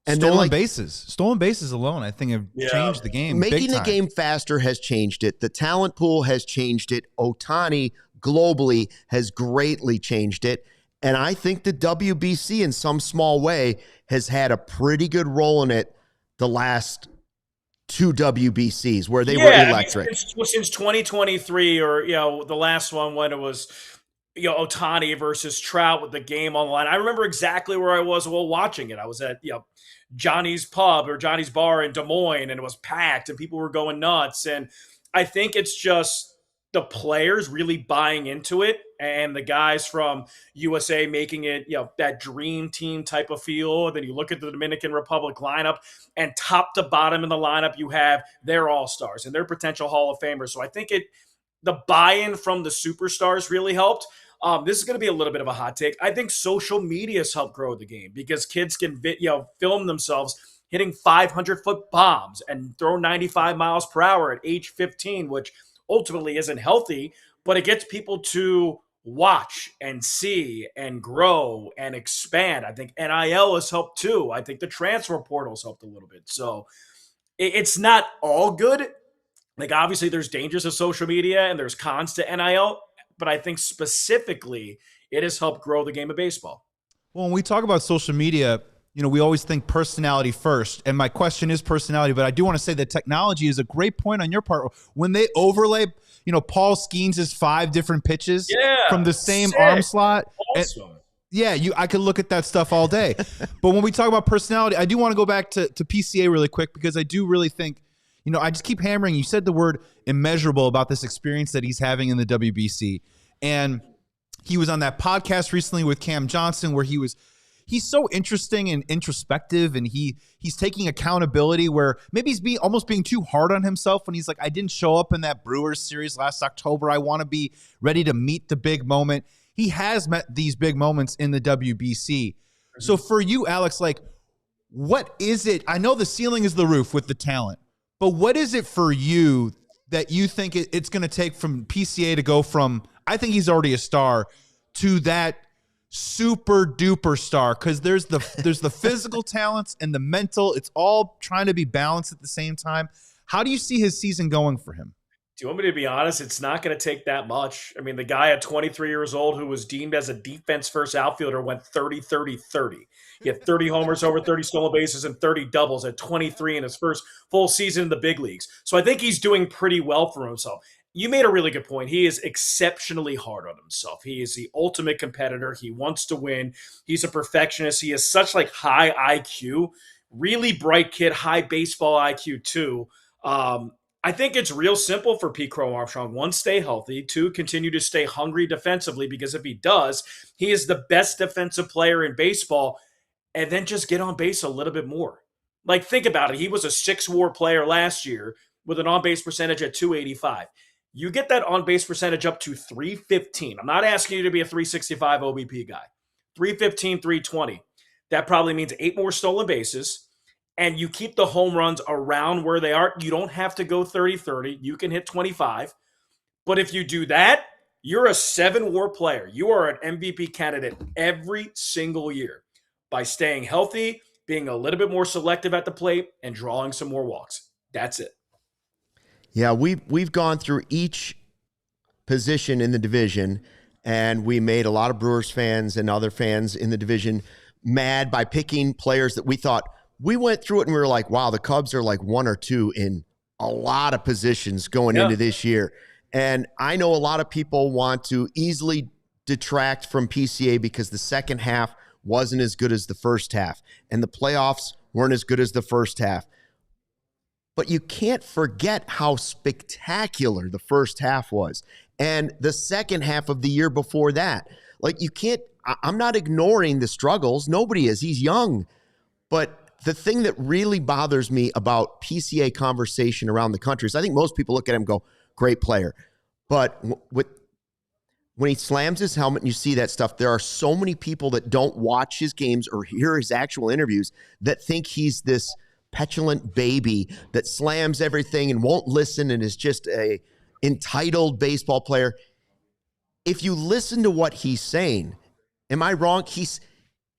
And stolen bases alone, I think, have changed the game. Making the game faster has changed it. The talent pool has changed it. Ohtani globally has greatly changed it. And I think the WBC in some small way has had a pretty good role in it the last 2 WBCs where they were electric. Since 2023, or the last one when it was Ohtani versus Trout with the game on the line. I remember exactly where I was while watching it. I was at Johnny's Pub or Johnny's Bar in Des Moines, and it was packed and people were going nuts. And I think it's just the players really buying into it and the guys from USA making it, that dream team type of feel. And then you look at the Dominican Republic lineup, and top to bottom in the lineup, you have their all-stars and their potential Hall of Famers. So I think the buy-in from the superstars really helped. This is going to be a little bit of a hot take. I think social media has helped grow the game because kids can film themselves hitting 500-foot bombs and throw 95 miles per hour at age 15, which ultimately isn't healthy, but it gets people to watch and see and grow and expand. I think NIL has helped too. I think the transfer portal's helped a little bit. So it's not all good. Like, obviously there's dangers of social media and there's cons to NIL, but I think specifically it has helped grow the game of baseball. Well, when we talk about social media, we always think personality first. And my question is personality, but I do want to say that technology is a great point on your part. When they overlay, Paul Skeens' 5 different pitches from the same arm slot. Awesome. I could look at that stuff all day. But when we talk about personality, I do want to go back to PCA really quick, because I do really think, I just keep hammering. You said the word immeasurable about this experience that he's having in the WBC. And he was on that podcast recently with Cam Johnson where he's so interesting and introspective, and he's taking accountability where maybe he's almost being too hard on himself when he's like, I didn't show up in that Brewers series last October. I want to be ready to meet the big moment. He has met these big moments in the WBC. So for you, Alex, what is it? I know the ceiling is the roof with the talent, but what is it for you that you think it's going to take from PCA to go from, I think he's already a star, to that super duper star? Because there's the physical talents and the mental. It's all trying to be balanced at the same time. How do you see his season going for him? Do you want me to be honest? It's not going to take that much. I mean, the guy at 23 years old who was deemed as a defense-first outfielder went 30-30-30. He had 30 homers, over 30 stolen bases, and 30 doubles at 23 in his first full season in the big leagues. So I think he's doing pretty well for himself. You made a really good point. He is exceptionally hard on himself. He is the ultimate competitor. He wants to win. He's a perfectionist. He has such high IQ, really bright kid, high baseball IQ too. I think it's real simple for Pete Crow-Armstrong. 1, stay healthy. 2, continue to stay hungry defensively, because if he does, he is the best defensive player in baseball. And then just get on base a little bit more. Think about it. He was a 6-WAR player last year with an on-base percentage at 285. You get that on-base percentage up to 315. I'm not asking you to be a 365 OBP guy. 315, 320. That probably means 8 more stolen bases. And you keep the home runs around where they are. You don't have to go 30-30. You can hit 25. But if you do that, you're a 7-WAR player. You are an MVP candidate every single year by staying healthy, being a little bit more selective at the plate, and drawing some more walks. That's it. Yeah, we've gone through each position in the division, and we made a lot of Brewers fans and other fans in the division mad by picking players that we thought, we went through it and we were like, wow, the Cubs are 1 or 2 in a lot of positions going into this year. And I know a lot of people want to easily detract from PCA because the second half wasn't as good as the first half, and the playoffs weren't as good as the first half. But you can't forget how spectacular the first half was, and the second half of the year before that. I'm not ignoring the struggles. Nobody is. He's young. But the thing that really bothers me about PCA conversation around the country is I think most people look at him and go, great player. But when he slams his helmet and you see that stuff, there are so many people that don't watch his games or hear his actual interviews that think he's this petulant baby that slams everything and won't listen and is just a entitled baseball player. If you listen to what he's saying, am I wrong? He's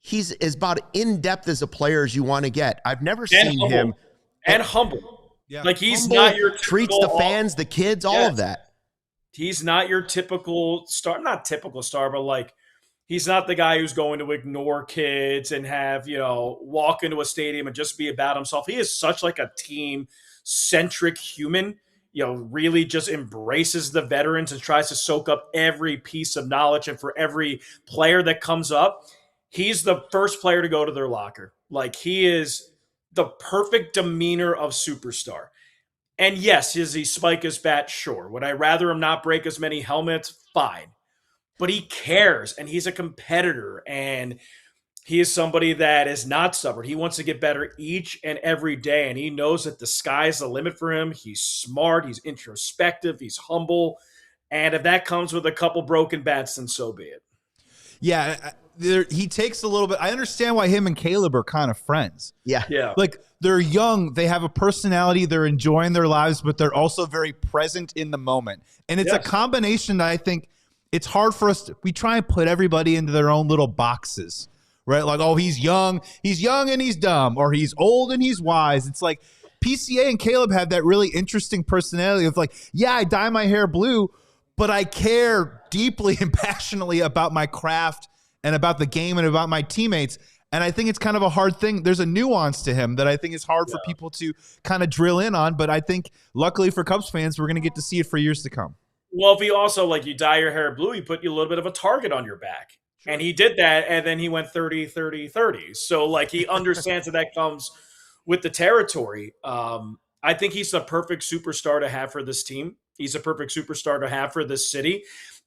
he's as about in-depth as a player as you want to get. I've never seen him. And humble. Yeah. Like he's Humble, not your typical, treats the fans, the kids, all of that. He's not your typical star, not typical star, but like he's not the guy who's going to ignore kids and have, walk into a stadium and just be about himself. He is such like a team-centric human, really just embraces the veterans and tries to soak up every piece of knowledge. And for every player that comes up, he's the first player to go to their locker. Like he is the perfect demeanor of superstar. And yes, does he spike his bat? Sure. Would I rather him not break as many helmets? Fine. But he cares, and he's a competitor, and he is somebody that is not stubborn. He wants to get better each and every day, and he knows that the sky's the limit for him. He's smart. He's introspective. He's humble. And if that comes with a couple broken bats, then so be it. Yeah, he takes a little bit. I understand why him and Caleb are kind of friends. Yeah. Like, they're young. They have a personality. They're enjoying their lives, but they're also very present in the moment. And it's a combination that I think it's hard for us. We try and put everybody into their own little boxes, right? Like, oh, he's young and he's dumb, or he's old and he's wise. It's like PCA and Caleb have that really interesting personality of like, yeah, I dye my hair blue, but I care deeply and passionately about my craft and about the game and about my teammates. And I think it's kind of a hard thing. There's a nuance to him that I think is hard for people to kind of drill in on. But I think luckily for Cubs fans, we're going to get to see it for years to come. Well, if you also, like, you dye your hair blue, you put you a little bit of a target on your back. Sure. And he did that, and then he went 30, 30, 30. So, like, he understands that comes with the territory. I think he's the perfect superstar to have for this team. He's a perfect superstar to have for this city.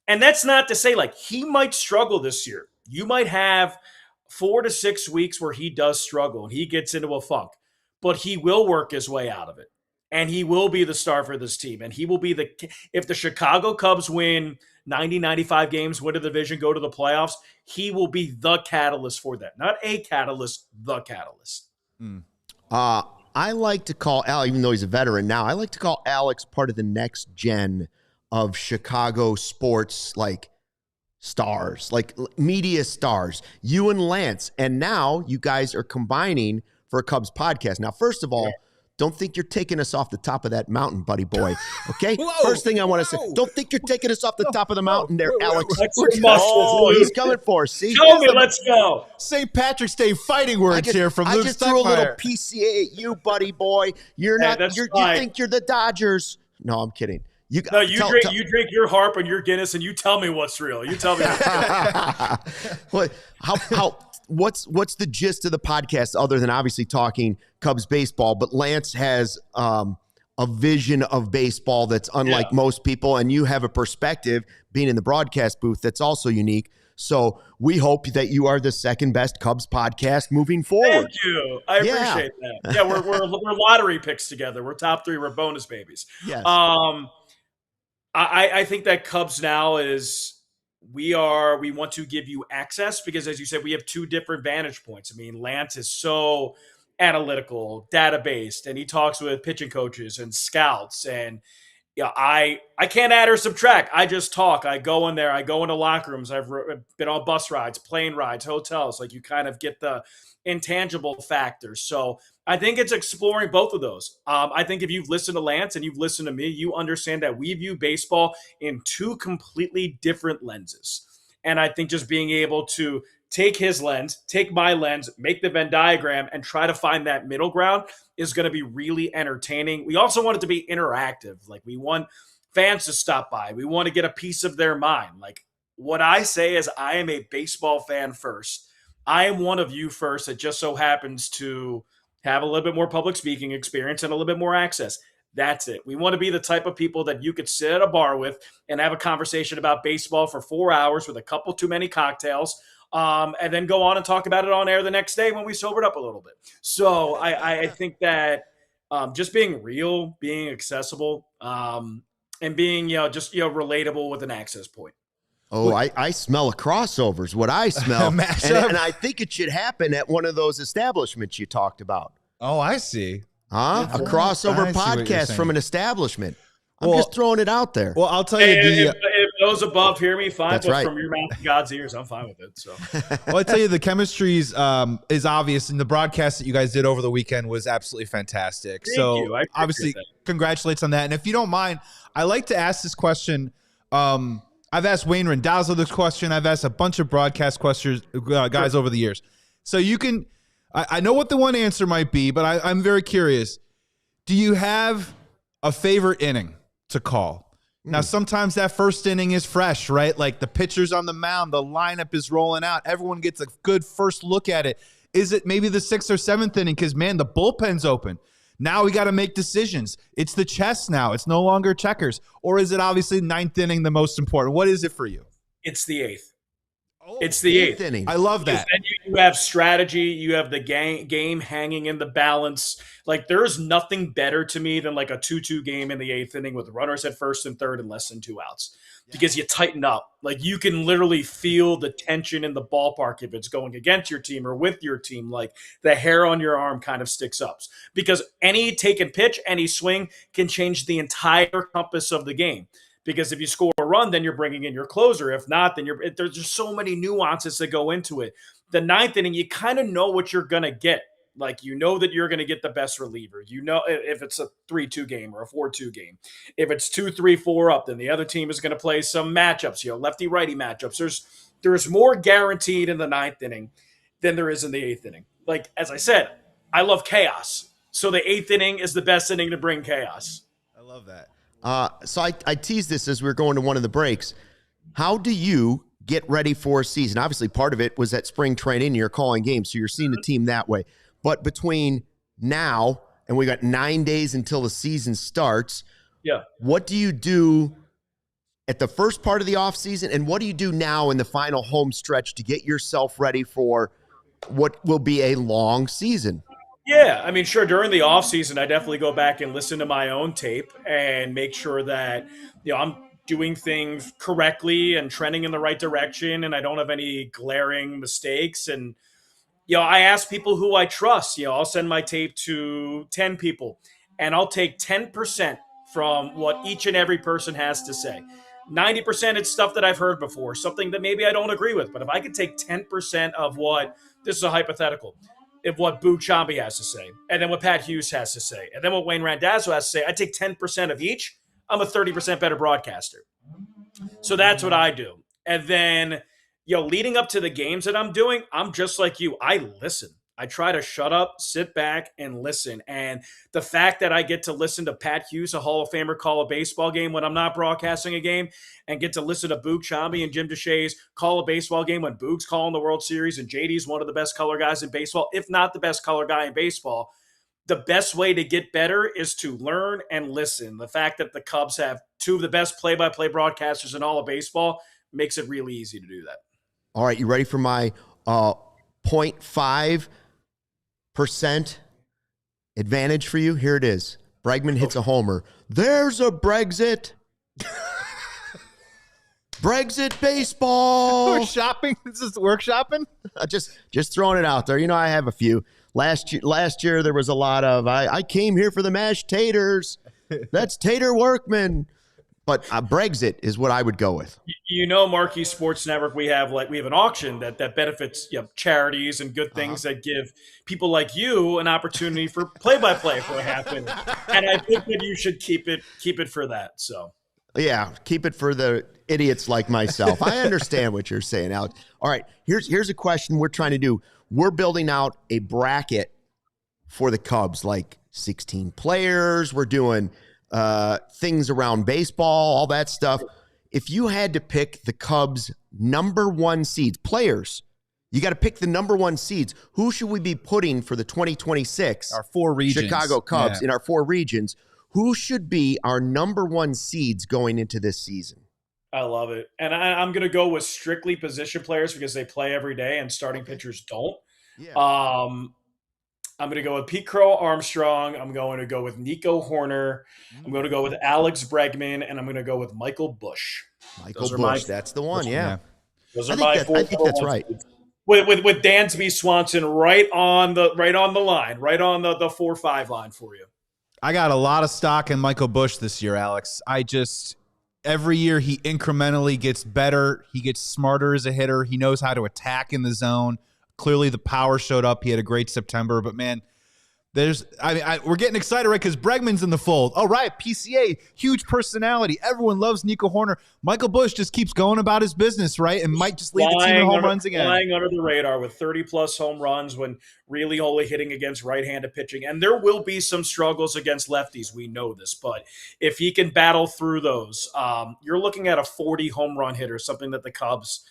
And that's not to say, like, he might struggle this year. You might have 4 to 6 weeks where he does struggle and he gets into a funk. But he will work his way out of it. And he will be the star for this team. And he will be if the Chicago Cubs win 90, 95 games, win the division, go to the playoffs, he will be the catalyst for that. Not a catalyst, the catalyst. I like to call Al, even though he's a veteran now, I like to call Alex part of the next gen of Chicago sports, like stars, like media stars. You and Lance. And now you guys are combining for a Cubs podcast. Now, first of all, don't think you're taking us off the top of that mountain, buddy boy. Okay? First thing I want to say, don't think you're taking us off the top of the mountain there, Alex. He's coming for us. See? Tell me, let's go. St. Patrick's Day fighting words here from Luke I just threw a little PCA at you, buddy boy. You're not. You think you're the Dodgers. No, I'm kidding. You drink your harp and your Guinness, and you tell me what's real. You tell me what's real. What's the gist of the podcast other than obviously talking Cubs baseball? But Lance has a vision of baseball that's unlike most people, and you have a perspective being in the broadcast booth that's also unique. So we hope that you are the second best Cubs podcast moving forward. Thank you. I appreciate that. Yeah, we're lottery picks together. We're top 3. We're bonus babies. Yes. I think that Cubs now is we want to give you access because, as you said, we have 2 different vantage points. I mean, Lance is so analytical, data-based, and he talks with pitching coaches and scouts. And I can't add or subtract. I just talk. I go in there. I go into locker rooms. I've been on bus rides, plane rides, hotels. Like, you kind of get the intangible factors. So I think it's exploring both of those. I think if you've listened to Lance and you've listened to me, you understand that we view baseball in 2 completely different lenses. And I think just being able to take his lens, take my lens, make the Venn diagram, and try to find that middle ground is going to be really entertaining. We also want it to be interactive. Like, we want fans to stop by. We want to get a piece of their mind. Like, what I say is I am a baseball fan first. I am one of you first that just so happens to have a little bit more public speaking experience and a little bit more access. That's it. We want to be the type of people that you could sit at a bar with and have a conversation about baseball for 4 hours with a couple too many cocktails, and then go on and talk about it on air the next day when we sobered up a little bit. So I think that just being real, being accessible, and being relatable with an access point. Oh, I smell a crossover is what I smell. and I think it should happen at one of those establishments you talked about. Oh, I see. A crossover podcast from an establishment. I'm just throwing it out there. Well, I'll tell you. those above hear me, fine. That's but right. from your mouth to God's ears, I'm fine with it. So, Well, I tell you, the chemistry is obvious, and the broadcast that you guys did over the weekend was absolutely fantastic. Thank So you. I appreciate obviously, that. congratulations on that. And if you don't mind, I like to ask this question. I've asked Wayne Randazzo this question. I've asked a bunch of broadcast questions, guys, over the years. So you can, I know what the one answer might be, but I'm very curious. Do you have a favorite inning to call? Now, sometimes that first inning is fresh, right? Like the pitcher's on the mound, the lineup is rolling out. Everyone gets a good first look at it. Is it maybe the 6th or 7th inning? Because, man, the bullpen's open. Now we got to make decisions. It's the chess now. It's no longer checkers. Or is it obviously 9th inning the most important? What is it for you? It's the 8th. Oh, It's the 8th inning. I love that. Then you have strategy. You have the game hanging in the balance. Like, there's nothing better to me than like a 2-2 game in the 8th inning with runners at first and third and less than 2 outs. Because you tighten up. Like, you can literally feel the tension in the ballpark if it's going against your team or with your team. Like, the hair on your arm kind of sticks up. Because any take and pitch, any swing can change the entire compass of the game. Because if you score a run, then you're bringing in your closer. If not, then there's just so many nuances that go into it. The 9th inning, you kind of know what you're going to get. Like, you know that you're going to get the best reliever. You know if it's a 3-2 game or a 4-2 game. If it's 2-3-4 up, then the other team is going to play some matchups, lefty-righty matchups. There's more guaranteed in the 9th inning than there is in the 8th inning. Like, as I said, I love chaos. So the 8th inning is the best inning to bring chaos. I love that. So I teased this as we were going to one of the breaks. How do you get ready for a season? Obviously, part of it was at spring training. You're calling games, so you're seeing the team that way. But between now and we got 9 days until the season starts, what do you do at the first part of the offseason, and what do you do now in the final home stretch to get yourself ready for what will be a long season? Yeah, I mean, sure, during the offseason, I definitely go back and listen to my own tape and make sure that, I'm doing things correctly and trending in the right direction, and I don't have any glaring mistakes. And, I ask people who I trust. I'll send my tape to 10 people, and I'll take 10% from what each and every person has to say. 90% it's stuff that I've heard before, something that maybe I don't agree with. But if I could take 10% of this is a hypothetical, if what Boo Chambi has to say, and then what Pat Hughes has to say, and then what Wayne Randazzo has to say, I take 10% of each, I'm a 30% better broadcaster. So that's what I do. And then, leading up to the games that I'm doing, I'm just like you. I listen. I try to shut up, sit back, and listen. And the fact that I get to listen to Pat Hughes, a Hall of Famer, call a baseball game when I'm not broadcasting a game, and get to listen to Boog Chambi and Jim Deshaies call a baseball game when Boog's calling the World Series and JD's one of the best color guys in baseball, if not the best color guy in baseball, the best way to get better is to learn and listen. The fact that the Cubs have 2 of the best play-by-play broadcasters in all of baseball makes it really easy to do that. All right, you ready for my 0.5% advantage for you? Here it is. Bregman hits a homer. There's a Brexit. Brexit baseball. We're shopping. This is workshopping. Just throwing it out there. I have a few. Last year there was a lot of I came here for the mashed taters. That's Tater Workman. But Brexit is what I would go with. Marquee Sports Network, we have an auction that benefits charities and good things that give people like you an opportunity for play-by-play for a half minute. And I think that you should keep it for that. So yeah, keep it for the idiots like myself. I understand what you're saying, Alex. All right, here's a question we're trying to do. We're building out a bracket for the Cubs, like 16 players. We're doing things around baseball, all that stuff. If you had to pick the Cubs' number 1 seeds, players, you got to pick the number 1 seeds. Who should we be putting for the 2026 our 4 regions Chicago Cubs in our 4 regions? Who should be our number 1 seeds going into this season? I love it. And I'm going to go with strictly position players because they play every day and starting pitchers don't. Yeah. I'm going to go with Pete Crow-Armstrong. I'm going to go with Nico Horner. I'm going to go with Alex Bregman, and I'm going to go with Michael Busch. Michael Busch, that's the one, yeah. Those are my 4. I think that's right. With Dansby Swanson right on the line, right on the 4-5 line for you. I got a lot of stock in Michael Busch this year, Alex. every year he incrementally gets better. He gets smarter as a hitter. He knows how to attack in the zone. Clearly the power showed up. He had a great September, but man, we're getting excited, right? Because Bregman's in the fold. Oh, right. PCA, huge personality. Everyone loves Nico Horner. Michael Busch just keeps going about his business, right? And might just lead the team in home runs again. Flying under the radar with 30-plus home runs when really only hitting against right-handed pitching. And there will be some struggles against lefties. We know this. But if he can battle through those, you're looking at a 40 home run hitter, something that the Cubs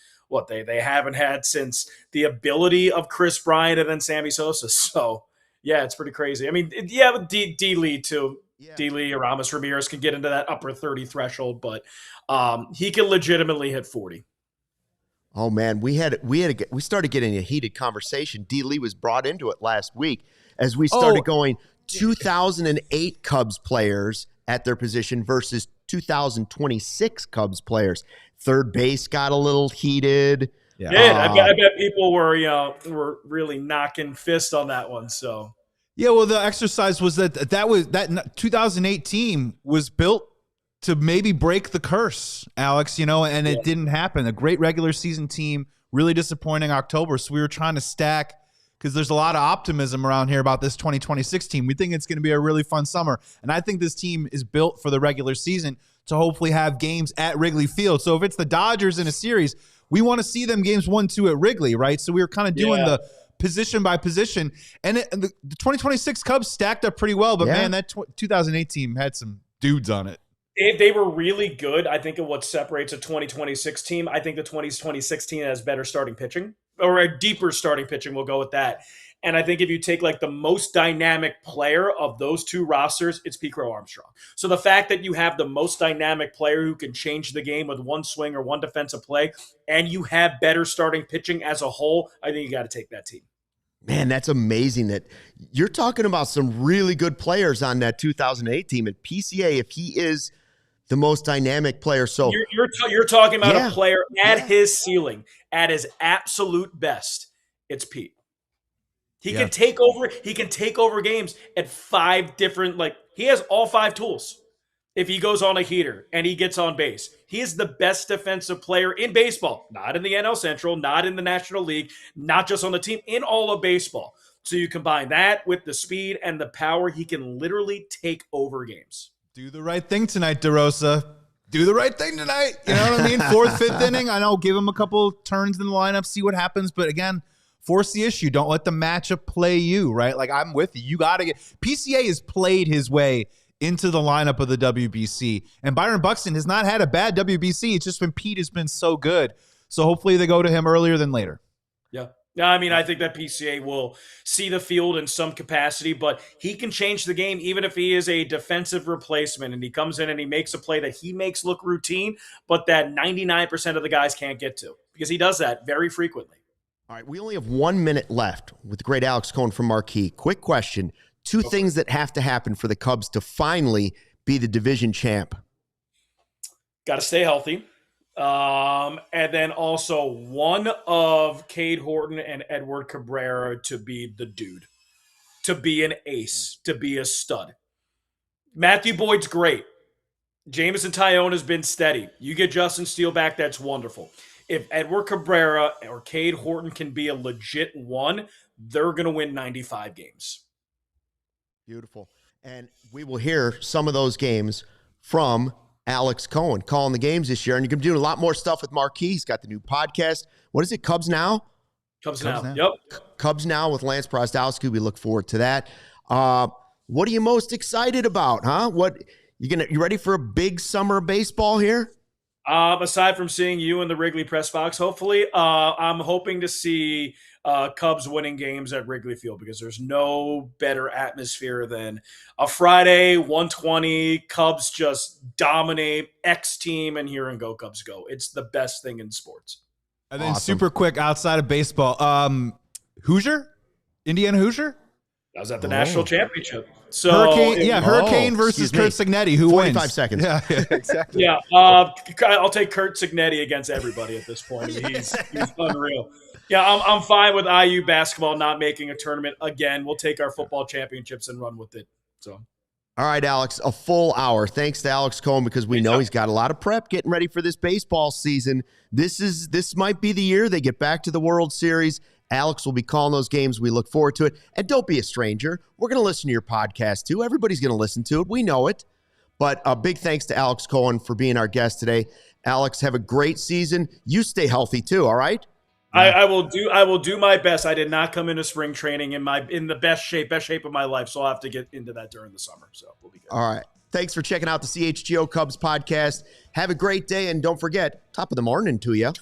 they haven't had since the ability of Chris Bryant and then Sammy Sosa. So, yeah, it's pretty crazy. I mean, yeah, with D. Lee too. Yeah. D. Lee or Ramos Ramirez can get into that upper 30 threshold, but he can legitimately hit 40. Oh man, we started getting a heated conversation. D. Lee was brought into it last week as we started going 2008 Cubs players at their position versus 2026 Cubs players. Third base got a little heated. Yeah, I bet people were really knocking fists on that one. So yeah, well, the exercise was that 2008 team was built to maybe break the curse, Alex. And it didn't happen. A great regular season team, really disappointing October. So we were trying to stack because there's a lot of optimism around here about this 2026 team. We think it's going to be a really fun summer, and I think this team is built for the regular season to hopefully have games at Wrigley Field. So if it's the Dodgers in a series, we want to see them games 1-2 at Wrigley, right? So we were kind of doing the position by position. And the 2026 Cubs stacked up pretty well, but man, that 2008 team had some dudes on it. They were really good. I think of what separates a 2026 team. I think the 2026 team has better starting pitching, or a deeper starting pitching. We'll go with that. And I think if you take like the most dynamic player of those two rosters, it's Crow-Armstrong. So the fact that you have the most dynamic player who can change the game with one swing or one defensive play, and you have better starting pitching as a whole, I think you got to take that team. Man, that's amazing that you're talking about some really good players on that 2008 team. And PCA, if he is the most dynamic player, so you're talking about a player at his ceiling, at his absolute best, it's Pete. He can take over. He can take over games at 5 different. He has all 5 tools. If he goes on a heater and he gets on base, he is the best defensive player in baseball. Not in the NL Central, not in the National League, not just on the team, in all of baseball. So you combine that with the speed and the power, he can literally take over games. Do the right thing tonight, DeRosa. Do the right thing tonight. You know what I mean? 4th, 5th inning. I know. Give him a couple turns in the lineup, see what happens. But again, force the issue. Don't let the matchup play you, right? I'm with you. You got to get – PCA has played his way into the lineup of the WBC. And Byron Buxton has not had a bad WBC. It's just when Pete has been so good. So hopefully they go to him earlier than later. Yeah. I mean, I think that PCA will see the field in some capacity, but he can change the game even if he is a defensive replacement and he comes in and he makes a play that he makes look routine, but that 99% of the guys can't get to because he does that very frequently. All right, we only have 1 minute left with the great Alex Cohen from Marquee. Quick question. 2 things that have to happen for the Cubs to finally be the division champ. Got to stay healthy. And then also one of Cade Horton and Edward Cabrera to be the dude, to be an ace, to be a stud. Matthew Boyd's great. Jameson Tyone has been steady. You get Justin Steele back, that's wonderful. If Edward Cabrera or Cade Horton can be a legit one, they're going to win 95 games. Beautiful. And we will hear some of those games from Alex Cohen calling the games this year. And you're going to be doing a lot more stuff with Marquee. He's got the new podcast. What is it? Cubs Now? Cubs Now. Yep. Cubs Now with Lance Prostowski. We look forward to that. What are you most excited about, huh? You ready for a big summer baseball here? Aside from seeing you in the Wrigley press box, hopefully, I'm hoping to see Cubs winning games at Wrigley Field because there's no better atmosphere than a Friday, 1:20, Cubs just dominate X team, and here and go Cubs go. It's the best thing in sports. And then super quick, outside of baseball, Hoosier? Indiana Hoosier? That was at the national championship. So Hurricane versus Kurt Signetti. Who 45 wins? seconds. Yeah, exactly. Yeah, I'll take Kurt Signetti against everybody at this point. He's unreal. Yeah, I'm fine with IU basketball not making a tournament again. We'll take our football championships and run with it. So, All right, Alex, a full hour. Thanks to Alex Cohen, because we know he's got a lot of prep getting ready for this baseball season. This might be the year they get back to the World Series. Alex will be calling those games. We look forward to it. And don't be a stranger. We're going to listen to your podcast, too. Everybody's going to listen to it. We know it. But a big thanks to Alex Cohen for being our guest today. Alex, have a great season. You stay healthy, too, all right? I will do my best. I did not come into spring training in the best shape of my life, so I'll have to get into that during the summer. So we'll be good. All right. Thanks for checking out the CHGO Cubs podcast. Have a great day, and don't forget, top of the morning to you.